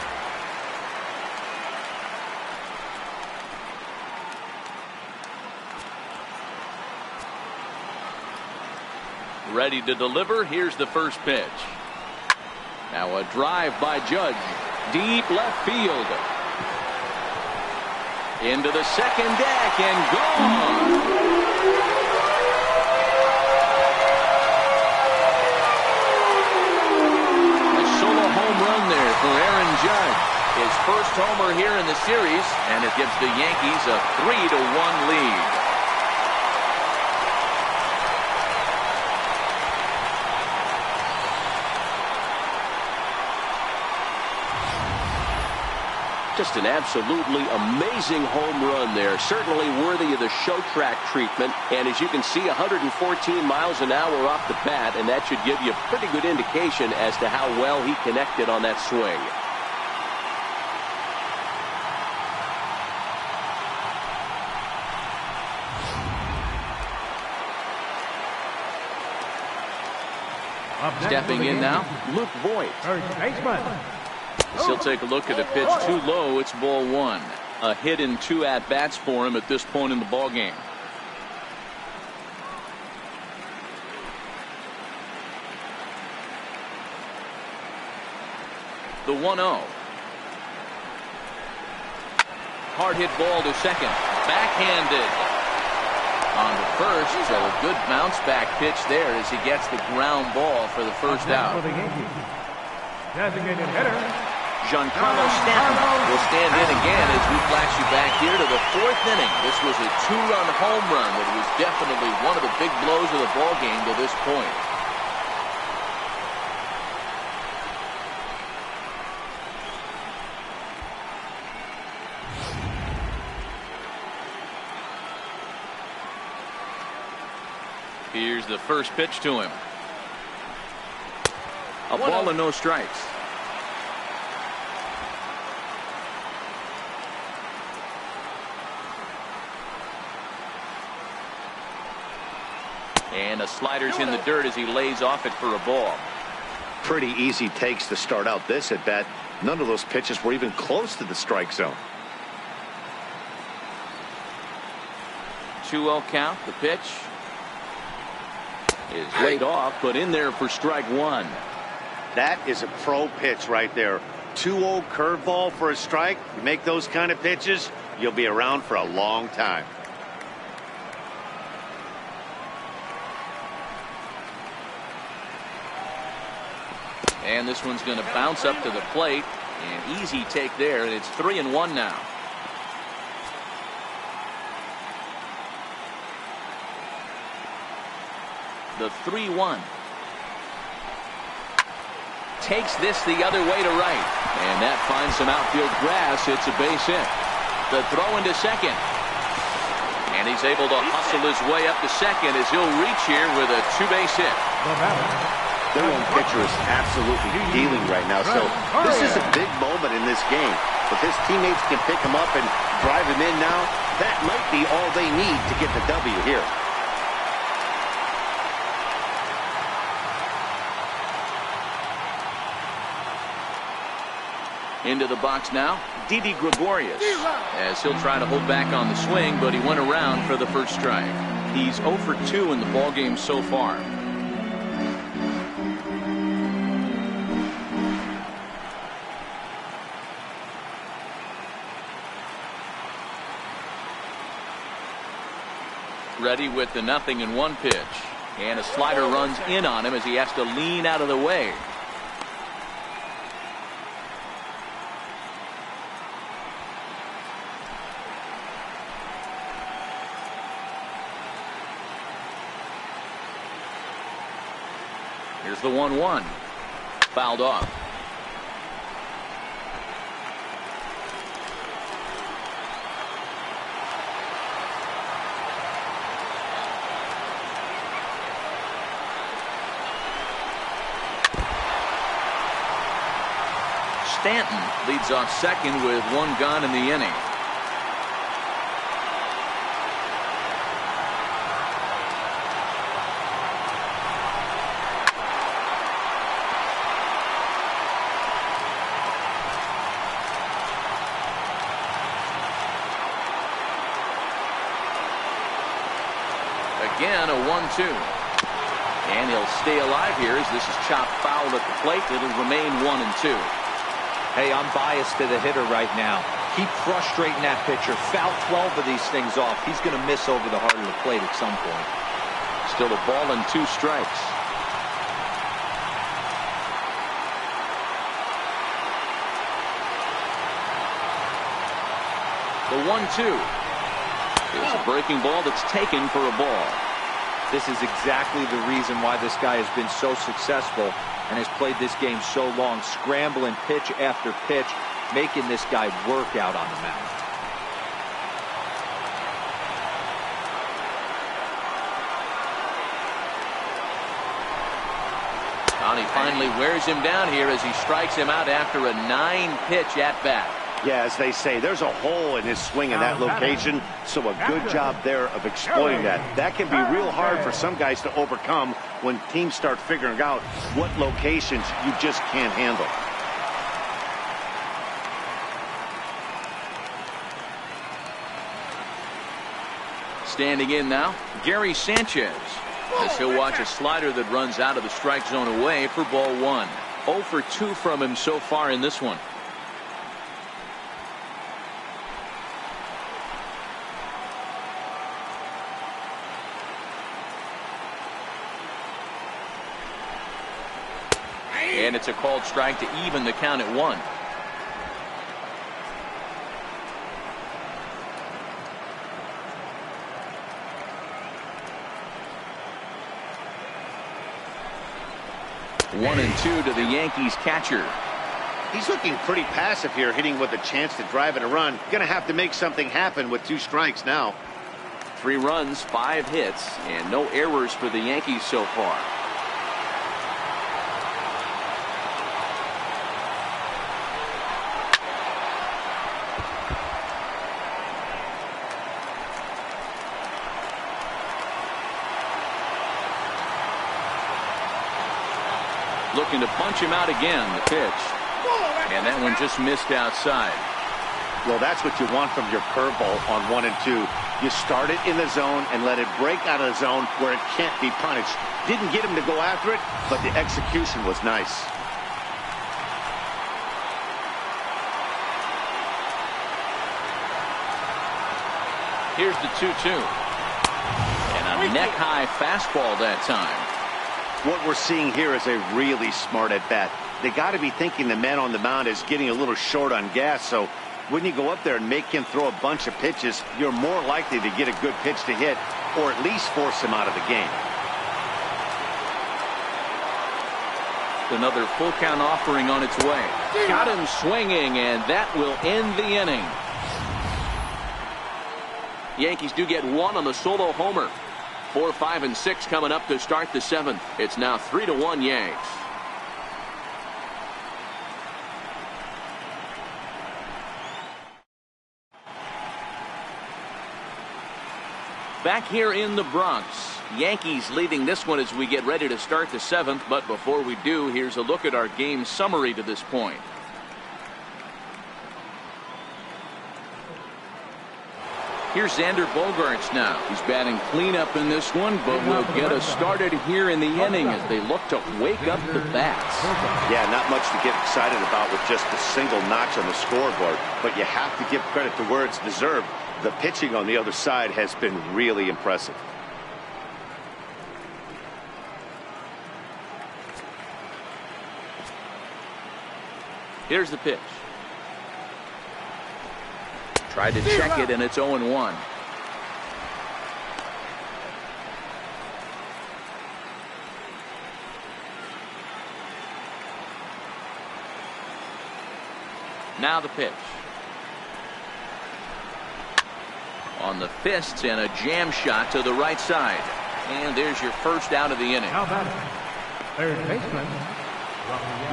Ready to deliver. Here's the first pitch. Now a drive by Judge. Deep left field. Into the second deck and gone. For Aaron Judge, his first homer here in the series, and it gives the Yankees a 3-1 lead. Just an absolutely amazing home run there. Certainly worthy of the show track treatment. And as you can see, 114 miles an hour off the bat, and that should give you a pretty good indication as to how well he connected on that swing. Stepping in now, Luke Voigt. He'll take a look at a pitch too low. It's ball 1. A hit in 2 at-bats for him at this point in the ball game. The 1-0. Hard hit ball to second. Backhanded. On to first, so a good bounce back pitch there as he gets the ground ball for the first out. Designated hitter Giancarlo Stanton will stand in again as we flash you back here to the 4th inning. This was a 2-run home run that was definitely one of the big blows of the ball game to this point. Here's the first pitch to him. A ball and no strikes. And a slider's in the dirt as he lays off it for a ball. Pretty easy takes to start out this at bat. None of those pitches were even close to the strike zone. 2-0 count. The pitch is laid off, but in there for strike 1. That is a pro pitch right there. 2-0 curveball for a strike. You make those kind of pitches, you'll be around for a long time. And this one's going to bounce up to the plate. An easy take there, and it's 3-1 now. The 3-1. Takes this the other way to right. And that finds some outfield grass. It's a base hit. The throw into second. And he's able to hustle his way up to second as he'll reach here with a two-base hit. Their own pitcher is absolutely dealing right now. So this is a big moment in this game. If his teammates can pick him up and drive him in now, that might be all they need to get the W here. Into the box now, Didi Gregorius, as he'll try to hold back on the swing, but he went around for the first strike. He's 0 for 2 in the ballgame so far. Ready with the 0-1 pitch. And a slider runs in on him as he has to lean out of the way. Here's the 1-1. Fouled off. Stanton leads off second with one gone in the inning. Again, a 1-2. And he'll stay alive here as this is chopped foul at the plate. It'll remain 1-2. Hey, I'm biased to the hitter right now. Keep frustrating that pitcher. Foul 12 of these things off. He's going to miss over the heart of the plate at some point. Still a ball and 2 strikes. The 1-2 is a breaking ball that's taken for a ball. This is exactly the reason why this guy has been so successful and has played this game so long, scrambling pitch after pitch, making this guy work out on the mound. And he finally wears him down here as he strikes him out after a 9-pitch at-bat. Yeah, as they say, there's a hole in his swing in that location, so a good job there of exploiting that. That can be real hard for some guys to overcome when teams start figuring out what locations you just can't handle. Standing in now, Gary Sanchez, as he'll watch a slider that runs out of the strike zone away for ball 1. 0 for 2 from him so far in this one. And it's a called strike to even the count at 1. One and 2 to the Yankees catcher. He's looking pretty passive here, hitting with a chance to drive it a run. Going to have to make something happen with 2 strikes now. 3 runs, 5 hits, and no errors for the Yankees so far. Looking to punch him out again, the pitch. And that one just missed outside. Well, that's what you want from your curveball on 1 and 2. You start it in the zone and let it break out of the zone where it can't be punished. Didn't get him to go after it, but the execution was nice. Here's the 2-2. And a neck-high fastball that time. What we're seeing here is a really smart at-bat. They got to be thinking the man on the mound is getting a little short on gas, so when you go up there and make him throw a bunch of pitches, you're more likely to get a good pitch to hit or at least force him out of the game. Another full count offering on its way. Got him swinging, and that will end the inning. Yankees do get one on the solo homer. 4, 5, and 6 coming up to start the 7th. It's now 3-1 Yanks. Back here in the Bronx, Yankees leading this one as we get ready to start the 7th. But before we do, here's a look at our game summary to this point. Here's Xander Bogaerts now. He's batting cleanup in this one, but will get us started here in the inning as they look to wake up the bats. Yeah, not much to get excited about with just a single notch on the scoreboard, but you have to give credit to where it's deserved. The pitching on the other side has been really impressive. Here's the pitch. Tried to check it, and it's 0-1. Now the pitch. On the fists, and a jam shot to the right side. And there's your first out of the inning. Now batting, third baseman,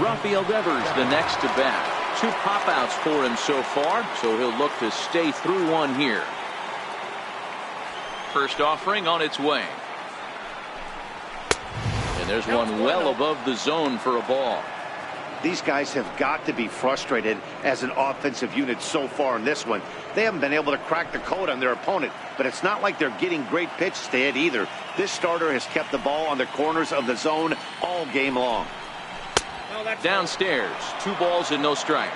Rafael Devers the next to bat. 2 pop-outs for him so far, so he'll look to stay through one here. First offering on its way. And there's one well above the zone for a ball. These guys have got to be frustrated as an offensive unit so far in this one. They haven't been able to crack the code on their opponent, but it's not like they're getting great pitches to hit either. This starter has kept the ball on the corners of the zone all game long. Downstairs, 2 balls and no strikes.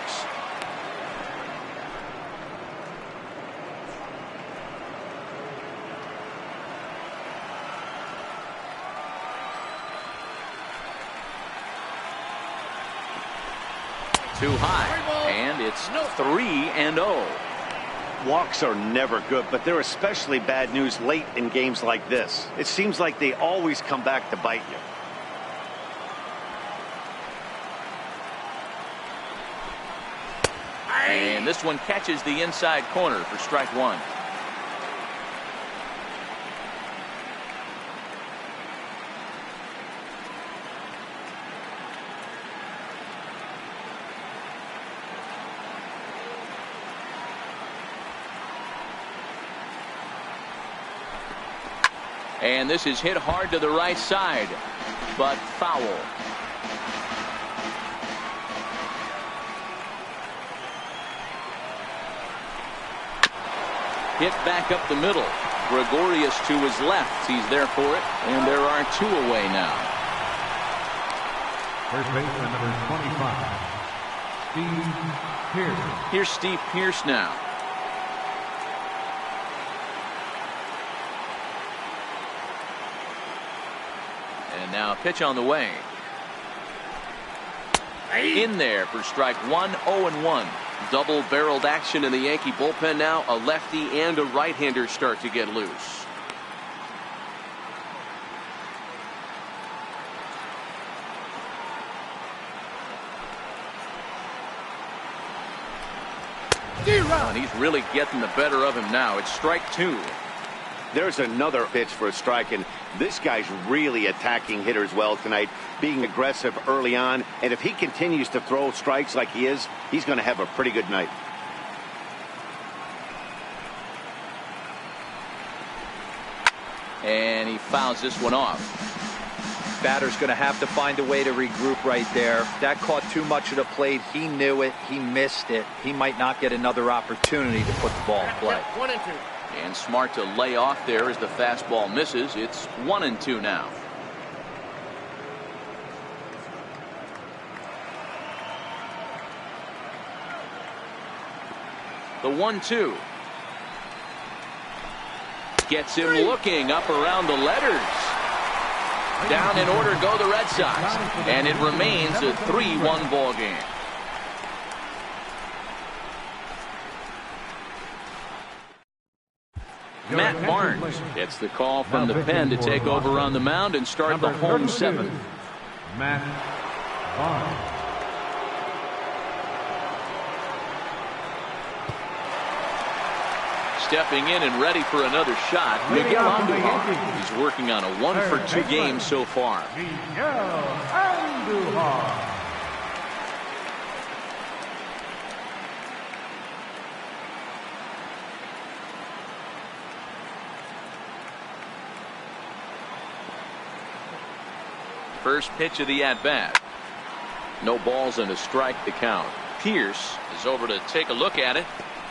Too high, and it's 3-0. Walks are never good, but they're especially bad news late in games like this. It seems like they always come back to bite you. And this one catches the inside corner for strike 1. And this is hit hard to the right side, but foul. Hit back up the middle. Gregorius to his left. He's there for it, and there are 2 away now. first baseman number 25, Steve Pearce. Here's Steve Pearce now. And now a pitch on the way. In there for strike 1, 0-1. Double-barreled action in the Yankee bullpen now. A lefty and a right-hander start to get loose. And he's really getting the better of him now. It's strike 2. There's another pitch for a strike, and this guy's really attacking hitters well tonight, being aggressive early on, and if he continues to throw strikes like he is, he's going to have a pretty good night. And he fouls this one off. Batter's going to have to find a way to regroup right there. That caught too much of the plate. He knew it. He missed it. He might not get another opportunity to put the ball in play. 1-2. And smart to lay off there as the fastball misses. It's 1-2 now. The 1-2. Gets him looking up around the letters. Down in order go the Red Sox. And it remains a 3-1 ball game. Matt Barnes gets the call from the pen to take over on the mound and start the home 7th. Matt Barnes. Stepping in and ready for another shot, Miguel Andujar. He's working on a 1-for-2 game so far. Miguel Andujar. First pitch of the at-bat. No balls and a strike to count. Pierce is over to take a look at it.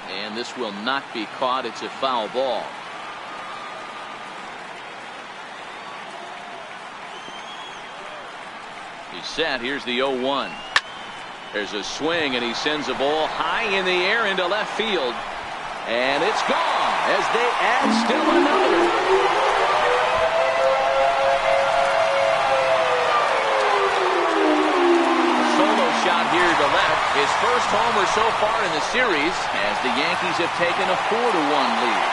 And this will not be caught. It's a foul ball. He's set. Here's the 0-1. There's a swing, and he sends a ball high in the air into left field. And it's gone as they add still another. Shot here to left. His first homer so far in the series as the Yankees have taken a 4-1 lead.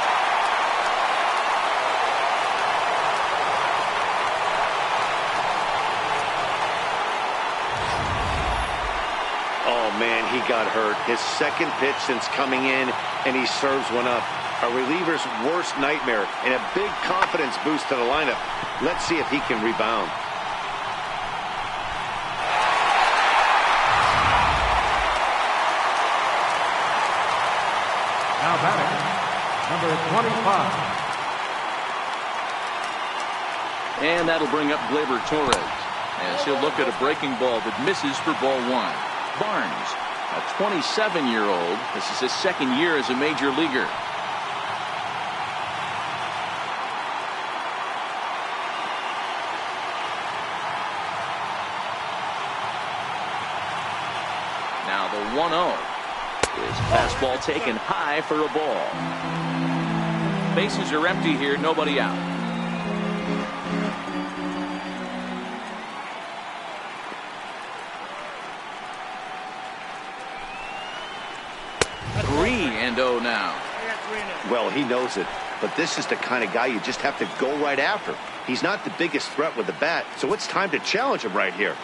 Oh man, he got hurt. His second pitch since coming in, and he serves one up. A reliever's worst nightmare and a big confidence boost to the lineup. Let's see if he can rebound. Now batting, number 25. And that'll bring up Gleyber Torres as he'll look at a breaking ball that misses for ball 1. Barnes, a 27-year-old. This is his second year as a major leaguer. Now the 1-0. His fastball taken high for a ball. Bases are empty here, nobody out. Three and 0 now. Well, he knows it, but this is the kind of guy you just have to go right after. He's not the biggest threat with the bat, so it's time to challenge him right here.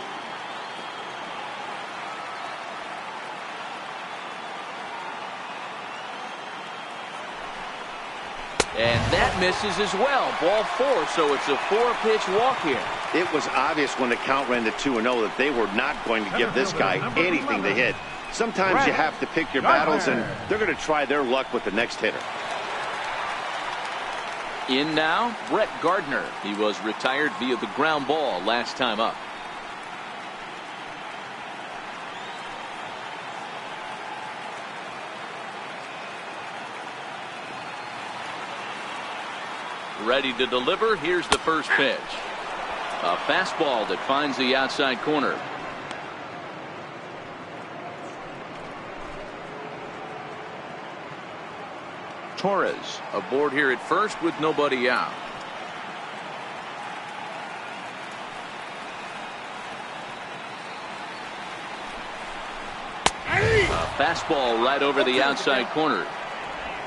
And that misses as well. Ball 4, so it's a 4-pitch walk here. It was obvious when the count ran to 2-0 that they were not going to give this guy anything to hit. Sometimes you have to pick your battles, and they're going to try their luck with the next hitter. In now, Brett Gardner. He was retired via the ground ball last time up. Ready to deliver. Here's the first pitch. A fastball that finds the outside corner. Torres aboard here at first with nobody out. A fastball right over the outside corner.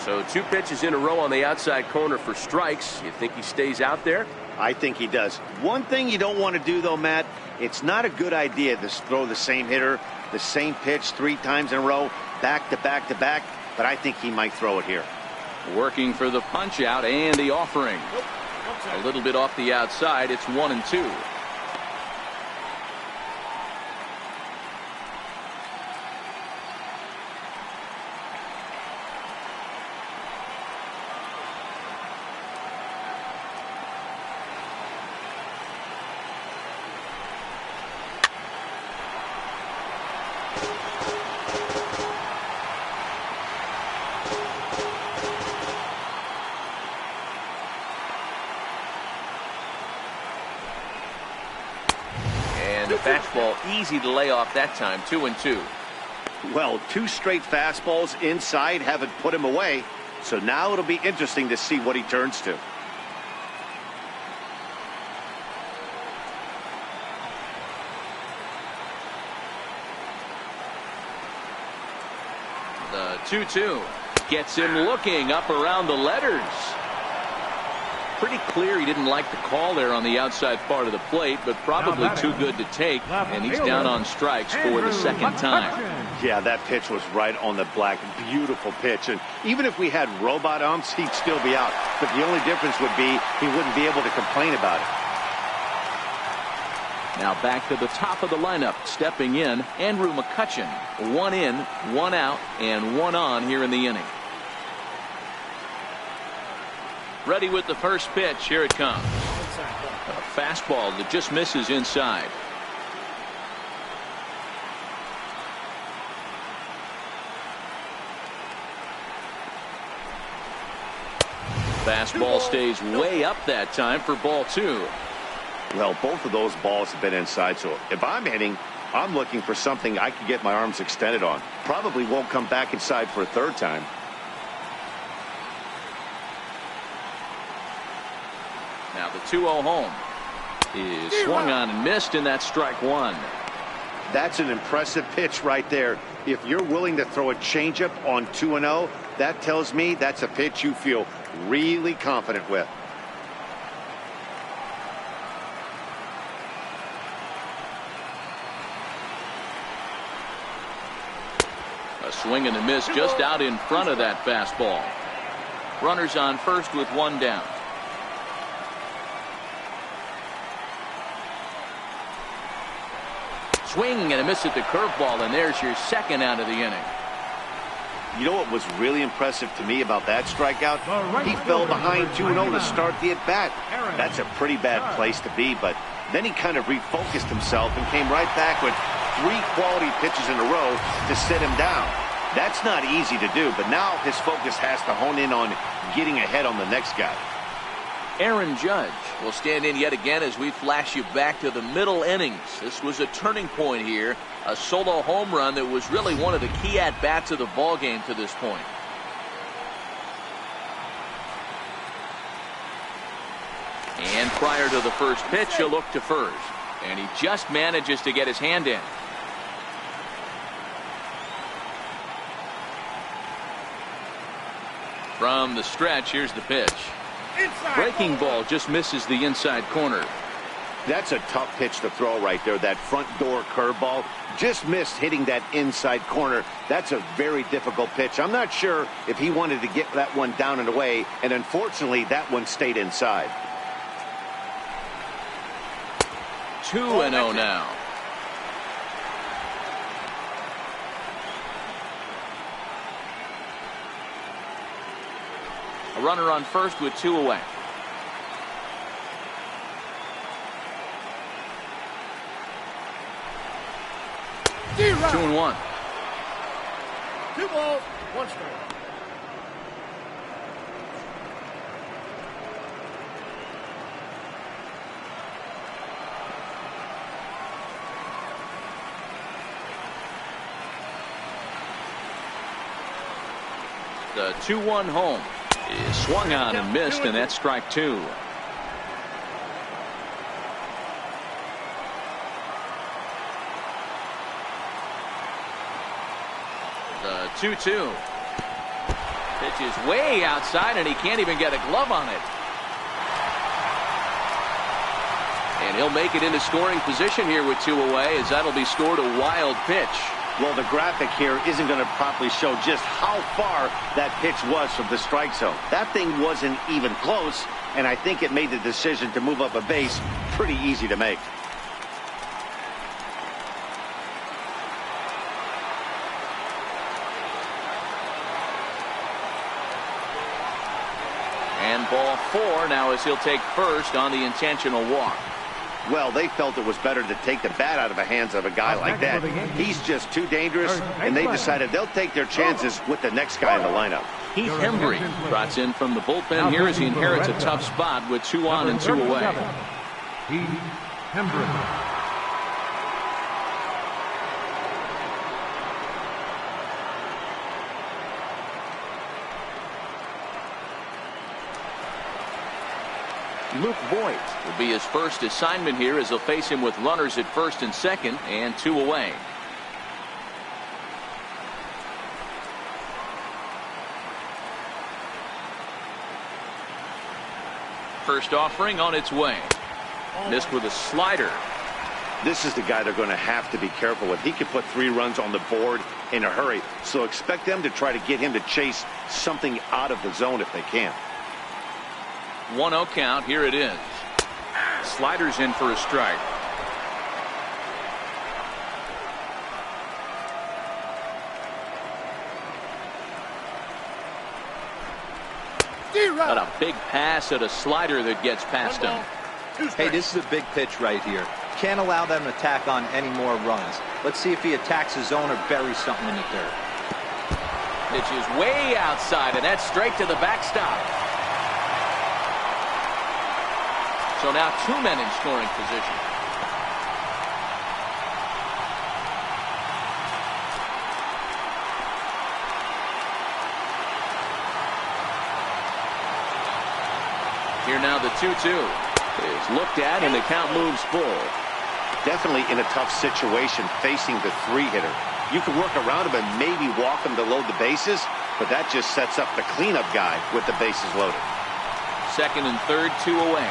So 2 pitches in a row on the outside corner for strikes. You think he stays out there? I think he does. One thing you don't want to do, though, Matt, it's not a good idea to throw the same hitter, the same pitch 3 times in a row, back to back to back, but I think he might throw it here. Working for the punch out and the offering. A little bit off the outside. It's 1-2. Fastball easy to lay off that time. 2-2. Well, 2 straight fastballs inside haven't put him away. So now it'll be interesting to see what he turns to. The 2-2 gets him looking up around the letters. pretty clear he didn't like the call there on the outside part of the plate, but probably too good to take, and he's down on strikes for the second time. Yeah, that pitch was right on the black. Beautiful pitch. And even if we had robot umps, he'd still be out. But the only difference would be he wouldn't be able to complain about it. Now back to the top of the lineup, stepping in, Andrew McCutchen. 1 in, 1 out, and 1 on here in the inning. Ready with the first pitch. Here it comes. A fastball that just misses inside. Fastball stays way up that time for ball 2. Well, both of those balls have been inside, so if I'm hitting, I'm looking for something I can get my arms extended on. Probably won't come back inside for a third time. Now the 2-0 home is swung on and missed, and that's strike 1. That's an impressive pitch right there. If you're willing to throw a changeup on 2-0, that tells me that's a pitch you feel really confident with. A swing and a miss just out in front of that fastball. Runners on first with 1 down. Swing and a miss at the curveball, and there's your second out of the inning. You know what was really impressive to me about that strikeout? He fell behind 2-0 to start the at-bat. That's a pretty bad place to be, but then he kind of refocused himself and came right back with 3 quality pitches in a row to sit him down. That's not easy to do, but now his focus has to hone in on getting ahead on the next guy. Aaron Judge will stand in yet again as we flash you back to the middle innings. This was a turning point here, a solo home run that was really one of the key at-bats of the ball game to this point. And prior to the first pitch, he'll look to first, and he just manages to get his hand in. From the stretch, here's the pitch. Breaking ball just misses the inside corner. That's a tough pitch to throw right there. That front door curveball just missed hitting that inside corner. That's a very difficult pitch. I'm not sure if he wanted to get that one down and away, and unfortunately that one stayed inside. 2-0 now. A runner on first with 2 away. Two and 1. 2 balls, 1 strike. The 2-1 home is swung on and missed, and that's strike 2. The 2-2. Pitch is way outside, and he can't even get a glove on it. And he'll make it into scoring position here with 2 away, as that'll be scored a wild pitch. Well, the graphic here isn't going to properly show just how far that pitch was from the strike zone. That thing wasn't even close, and I think it made the decision to move up a base pretty easy to make. And ball 4 now as he'll take first on the intentional walk. Well, they felt it was better to take the bat out of the hands of a guy like that. He's just too dangerous, and they decided they'll take their chances with the next guy in the lineup. Heath Hembry trots in from the bullpen here as he inherits a tough spot with 2 on and 2 away. Heath Hembry. Luke Voigt will be his first assignment here as he'll face him with runners at first and second and 2 away. First offering on its way. Missed with a slider. This is the guy they're going to have to be careful with. He can put 3 runs on the board in a hurry, so expect them to try to get him to chase something out of the zone if they can. 1-0 count. Here it is. Sliders in for a strike. Got a big pass at a slider that gets past him. Hey, this is a big pitch right here. Can't allow them to tack on any more runs. Let's see if he attacks his zone or buries something in the dirt. Pitch is way outside, and that's straight to the backstop. So now 2 men in scoring position. Here now the 2-2 is looked at, and the count moves full. Definitely in a tough situation facing the 3-hitter. You can work around him and maybe walk him to load the bases, but that just sets up the cleanup guy with the bases loaded. Second and third, 2 away.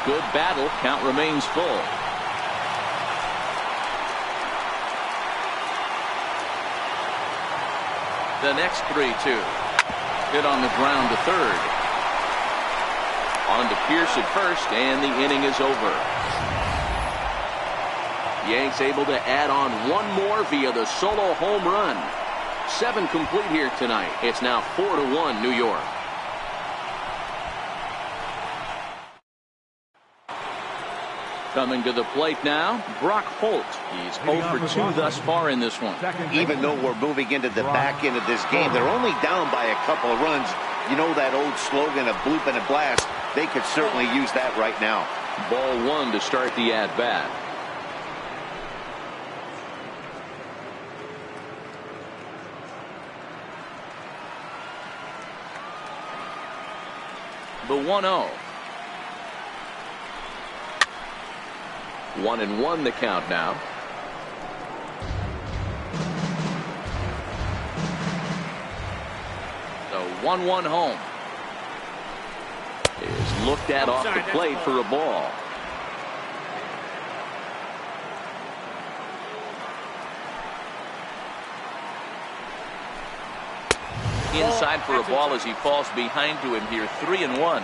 Good battle. Count remains full. The next 3-2. Hit on the ground to third. On to Pierce at first, and the inning is over. Yanks able to add on 1 more via the solo home run. 7 complete here tonight. It's now 4-1 New York. Coming to the plate now, Brock Holt. He's 0 for 2 thus far in this one. Even though we're moving into the back end of this game, they're only down by a couple of runs. You know that old slogan of bloop and a blast? They could certainly use that right now. Ball 1 to start the at-bat. The 1-0. 1-1 the count now. The 1-1 home is looked at off the plate for a ball. Inside for a ball as he falls behind to him here. 3-1.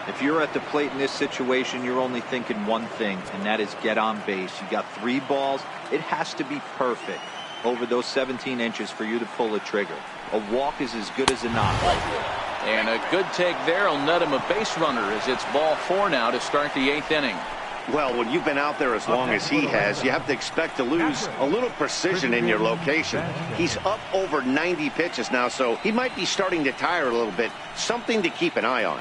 If you're at the plate in this situation, you're only thinking one thing, and that is get on base. You got 3 balls. It has to be perfect over those 17 inches for you to pull the trigger. A walk is as good as a knock right here. And a good take there will net him a base runner as it's ball 4 now to start the 8th inning. Well, when you've been out there as long as he has, you have to expect to lose a little precision in your location. He's up over 90 pitches now, so he might be starting to tire a little bit. Something to keep an eye on.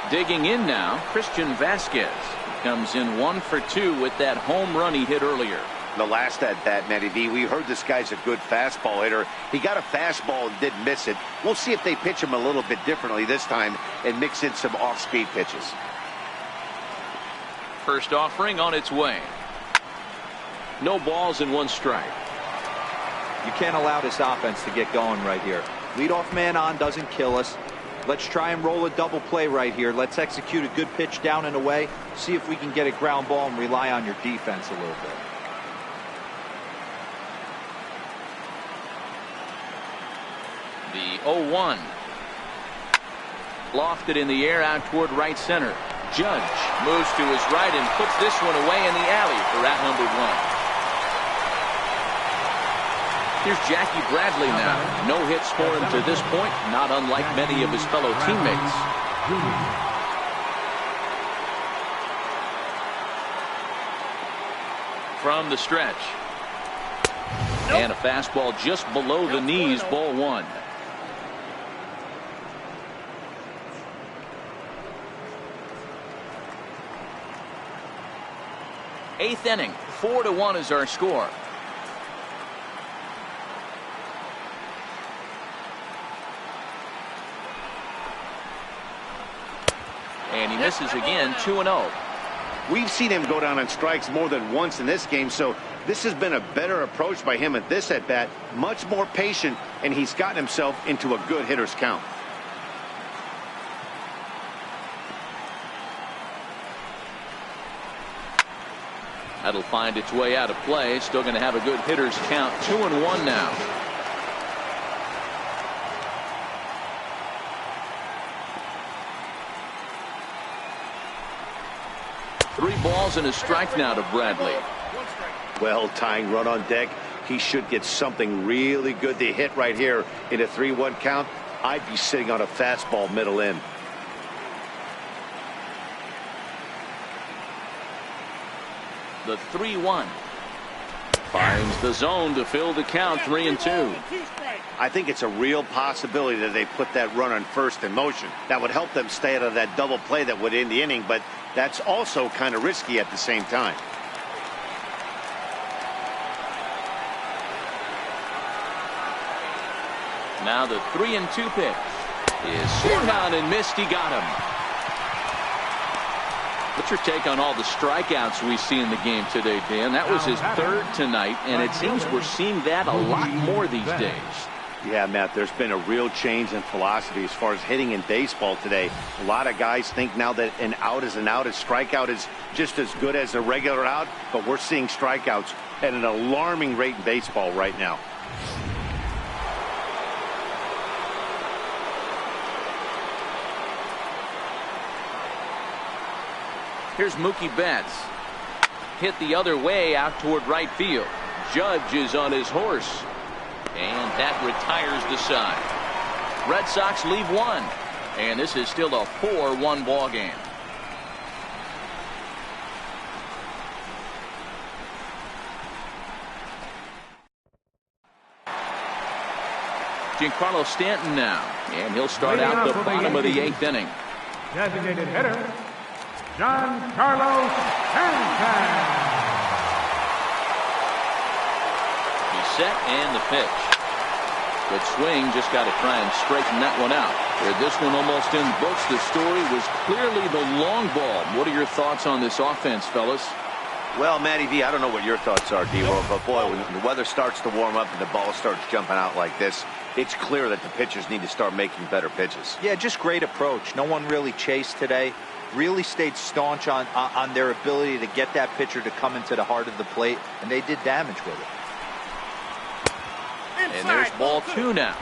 Digging in now, Christian Vasquez comes in 1 for 2 with that home run he hit earlier. The last at bat, Matty V, we heard this guy's a good fastball hitter. He got a fastball and didn't miss it. We'll see if they pitch him a little bit differently this time and mix in some off-speed pitches. First offering on its way. No balls and 1 strike. You can't allow this offense to get going right here. Leadoff man on doesn't kill us. Let's try and roll a double play right here. Let's execute a good pitch down and away. See if we can get a ground ball and rely on your defense a little bit. The 0-1. Lofted in the air out toward right center. Judge moves to his right and puts this one away in the alley for out number 1. Here's Jackie Bradley now. No hits for him to this point, not unlike many of his fellow teammates. From the stretch. And a fastball just below the knees, ball 1. Eighth inning, 4-1 is our score. And he misses again, 2-0. We've seen him go down on strikes more than once in this game, so this has been a better approach by him at this at-bat. Much more patient, and he's gotten himself into a good hitter's count. That'll find its way out of play. Still going to have a good hitter's count. 2-1 now. Three balls and a strike now to Bradley. Well, tying run on deck. He should get something really good to hit right here in a 3-1 count. I'd be sitting on a fastball middle in. The 3-1. Finds the zone to fill the count. 3-2. I think it's a real possibility that they put that run on first in motion. That would help them stay out of that double play that would end the inning, but that's also kind of risky at the same time. Now the 3-2 pitch is swung on and missed. He got him. What's your take on all the strikeouts we see in the game today, Dan? That was his third tonight, and it seems we're seeing that a lot more these days. Yeah, Matt, there's been a real change in philosophy as far as hitting in baseball today. A lot of guys think now that an out is an out, a strikeout is just as good as a regular out, but we're seeing strikeouts at an alarming rate in baseball right now. Here's Mookie Betts. Hit the other way out toward right field. Judge is on his horse. And that retires the side. Red Sox leave one. And this is still a 4-1 ball game. Giancarlo Stanton now. And he'll start out the bottom of the 8th inning. Designated hitter, Giancarlo Stanton. He's set and the pitch. Good swing, just got to try and straighten that one out. This one almost in the books. The story was clearly the long ball. What are your thoughts on this offense, fellas? Well, Matty V, I don't know what your thoughts are, D-Roll, but boy, when the weather starts to warm up and the ball starts jumping out like this, it's clear that the pitchers need to start making better pitches. Yeah, just great approach. No one really chased today. Really stayed staunch on their ability to get that pitcher to come into the heart of the plate, and they did damage with it. And there's ball 2 now.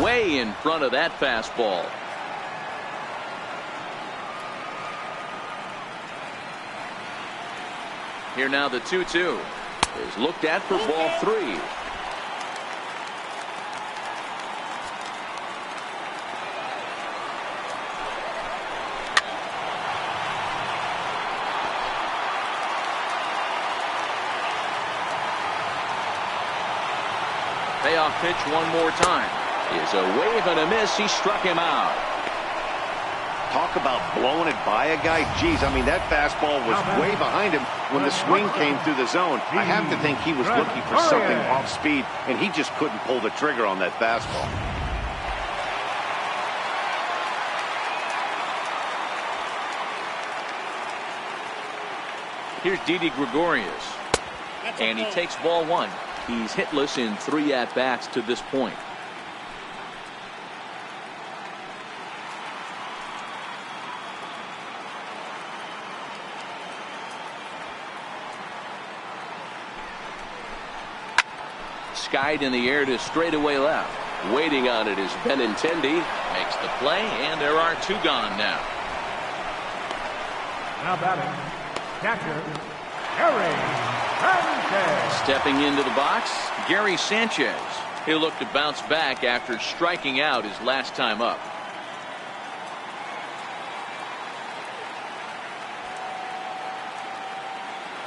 Way in front of that fastball. Here now the 2-2 is looked at for ball 3. Payoff pitch one more time. Is a wave and a miss. He struck him out. Talk about blowing it by a guy. Geez, I mean, that fastball was way behind him when the swing came through the zone. I have to think he was looking for something off speed, and he just couldn't pull the trigger on that fastball. Here's Didi Gregorius. And he takes ball 1. He's hitless in 3 at-bats to this point. Skied in the air to straightaway left. Waiting on it is Benintendi. Makes the play, and there are 2 gone now. Now batting, catcher, Gary Sanchez. Stepping into the box, Gary Sanchez. He'll look to bounce back after striking out his last time up.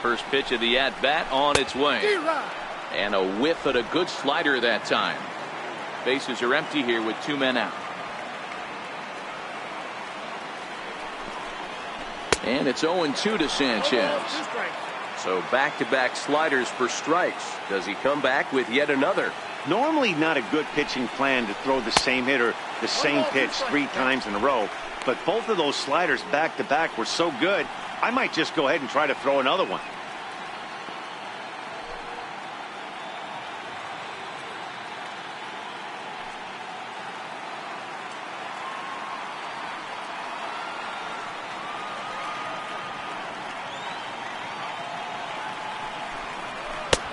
First pitch of the at-bat on its way. And a whiff at a good slider that time. Bases are empty here with 2 men out. And it's 0-2 to Sanchez. So back-to-back sliders for strikes. Does he come back with yet another? Normally not a good pitching plan to throw the same hitter the same pitch 3 times in a row, but both of those sliders back-to-back were so good, I might just go ahead and try to throw another one.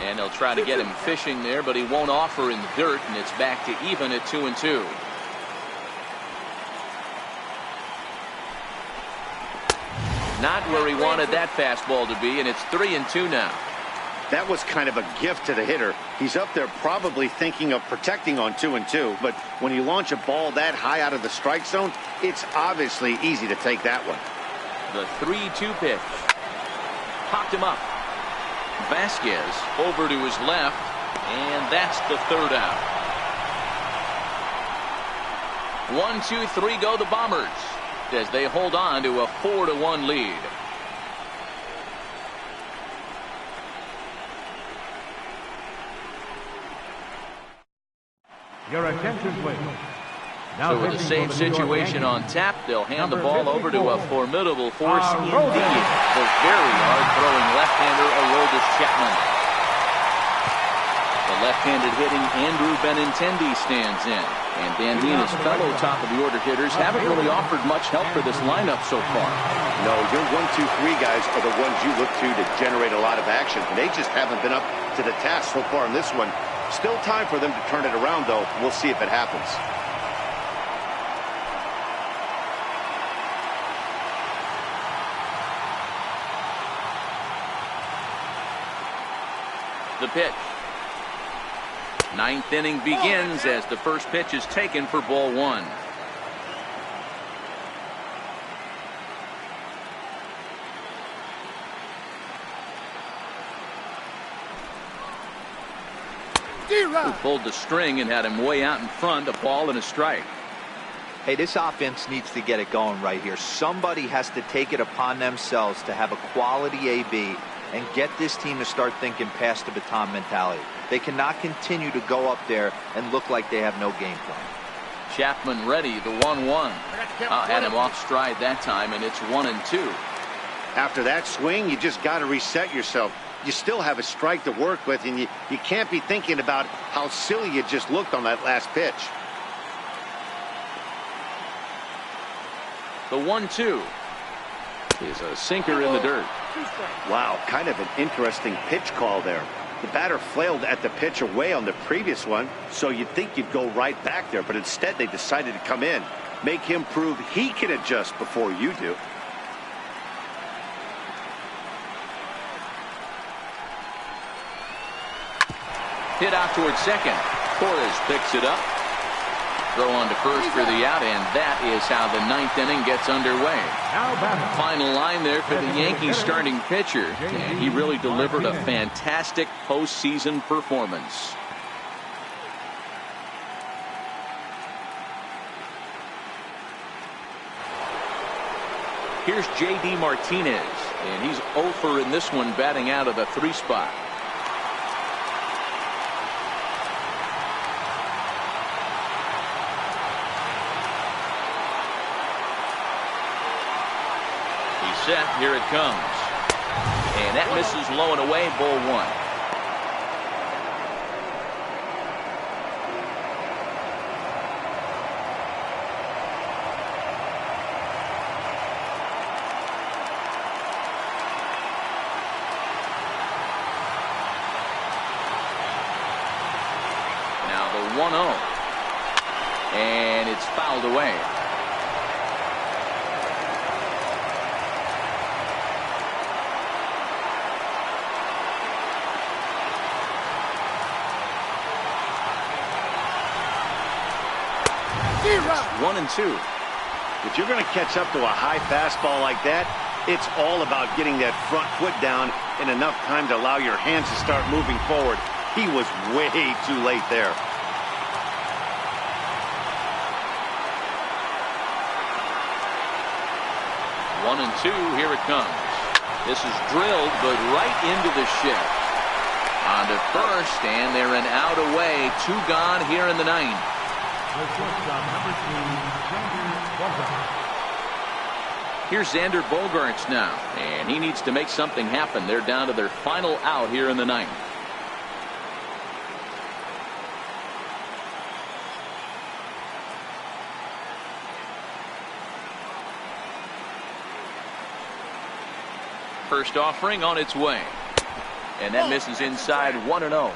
And they'll try to get him fishing there, but he won't offer in the dirt, and it's back to even at 2-2. Not where he wanted that fastball to be, and it's 3-2 now. That was kind of a gift to the hitter. He's up there probably thinking of protecting on 2-2, but when you launch a ball that high out of the strike zone, it's obviously easy to take that one. The 3-2 pitch. Popped him up. Vasquez over to his left, and that's the 3rd out. 1, 2, 3 go the Bombers as they hold on to a 4-1 lead. Your attention, please. Now So with a save situation on tap, they'll hand the ball over to a formidable force indeed. The very hard-throwing left-hander Aroldis Chapman. The left-handed hitting Andrew Benintendi stands in. And Dan Heena's fellow top-of-the-order hitters haven't really offered much help for this lineup so far. No, your 1, 2, 3 guys are the ones you look to generate a lot of action. They just haven't been up to the task so far in this one. Still time for them to turn it around, though. We'll see if it happens. The pitch. 9th inning begins as the first pitch is taken for ball 1. Who pulled the string and had him way out in front, a ball and a strike. Hey, this offense needs to get it going right here. Somebody has to take it upon themselves to have a quality AB and get this team to start thinking past the baton mentality. They cannot continue to go up there and look like they have no game plan. Chapman ready, the 1-1. Had him off stride that time, and it's 1-2. After that swing, you just got to reset yourself. You still have a strike to work with, and you can't be thinking about how silly you just looked on that last pitch. The 1-2 is a sinker in the dirt. Wow, kind of an interesting pitch call there. The batter flailed at the pitch away on the previous one, so you'd think you'd go right back there, but instead they decided to come in, make him prove he can adjust before you do. Hit out towards second. Torres picks it up. Throw on to first for the out, and that is how the 9th inning gets underway. Final line there for the Yankees starting pitcher, and he really delivered a fantastic postseason performance. Here's J.D. Martinez, and he's 0 for in this one, batting out of the 3 spot. Set, here it comes, and that misses low and away, ball 1. Now the 1-0, and it's fouled away. It's 1-2. If you're going to catch up to a high fastball like that, it's all about getting that front foot down in enough time to allow your hands to start moving forward. He was way too late there. One and two, here it comes. This is drilled, but right into the shed. On to first, and they're an out away. 2 gone here in the 9th. Here's Xander Bogaerts now, and he needs to make something happen. They're down to their final out here in the 9th. First offering on its way, and that misses inside 1-0.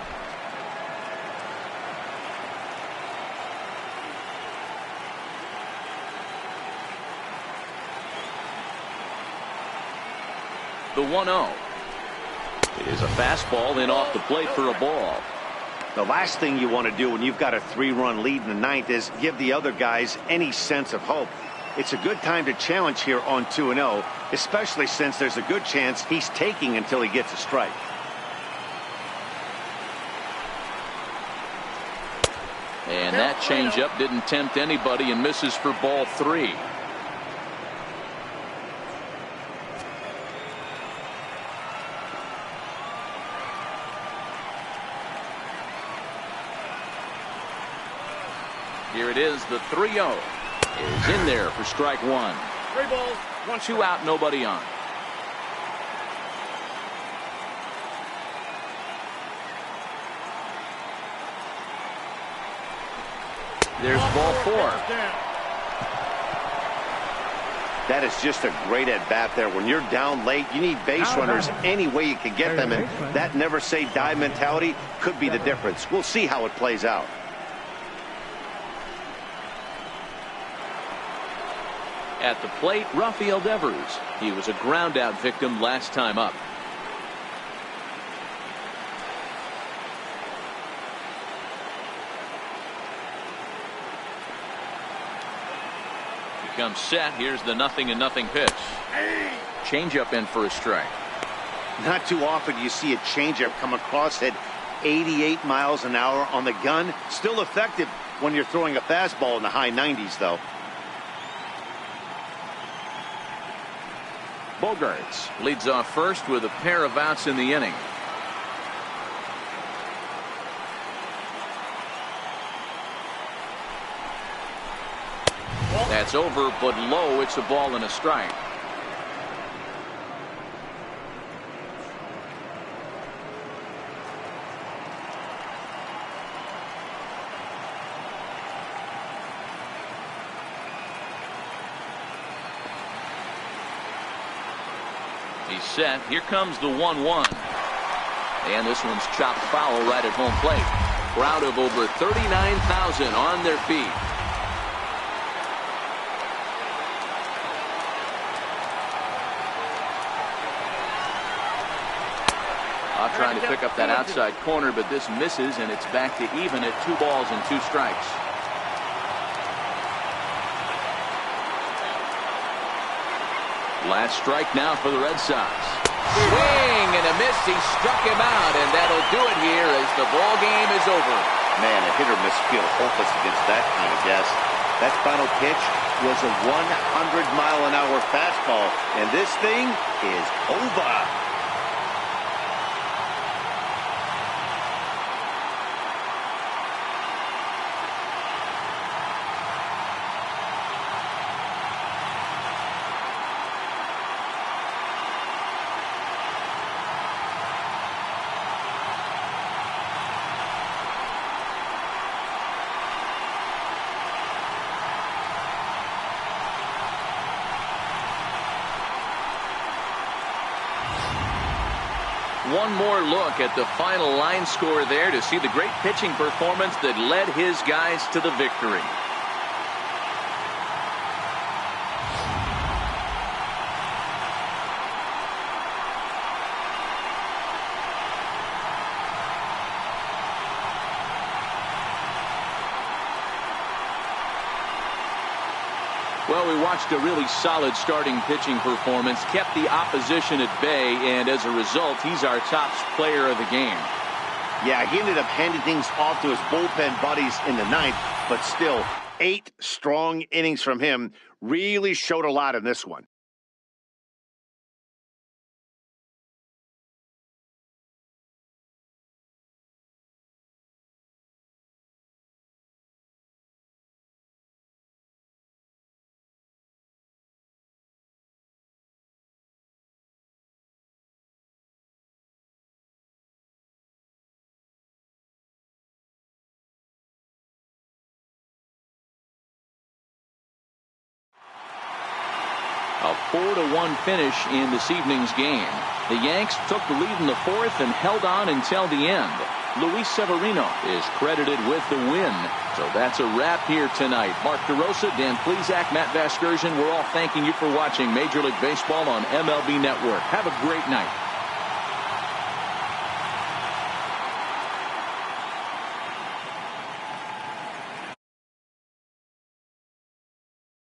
The 1-0. It is a fastball in off the plate for a ball. The last thing you want to do when you've got a 3-run lead in the 9th is give the other guys any sense of hope. It's a good time to challenge here on 2-0, especially since there's a good chance he's taking until he gets a strike. And that changeup didn't tempt anybody and misses for ball 3. Here it is, the 3-0 is in there for strike 1. 3 balls, 1 2 out, nobody on. There's ball 4. That is just a great at-bat there. When you're down late, you need base runners any way you can get them, and that never-say-die mentality could be the difference. We'll see how it plays out. At the plate, Rafael Devers. He was a ground-out victim last time up. He comes set. Here's the 0-0 pitch. Changeup in for a strike. Not too often do you see a changeup come across at 88 miles an hour on the gun. Still effective when you're throwing a fastball in the high 90s, though. Bogaerts leads off first with a pair of outs in the inning. That's over, but low. It's a ball and a strike. He's set. Here comes the 1-1. And this one's chopped foul right at home plate. Crowd of over 39,000 on their feet. Trying to pick up that outside corner, but this misses, and it's back to even at 2 balls and 2 strikes. Last strike now for the Red Sox. Swing and a miss. He struck him out, and that'll do it here as the ball game is over. Man, a hitter must feel hopeless against that kind of guess. That final pitch was a 100-mile-an-hour fastball, and this thing is over. One more look at the final line score there to see the great pitching performance that led his guys to the victory. Well, we watched a really solid starting pitching performance, kept the opposition at bay, and as a result, he's our top player of the game. Yeah, he ended up handing things off to his bullpen buddies in the 9th, but still, 8 strong innings from him really showed a lot in this one. 4-1 finish in this evening's game. The Yanks took the lead in the fourth and held on until the end. Luis Severino is credited with the win. So that's a wrap here tonight. Mark DeRosa, Dan Plesac, Matt Vasgersian, we're all thanking you for watching Major League Baseball on MLB Network. Have a great night.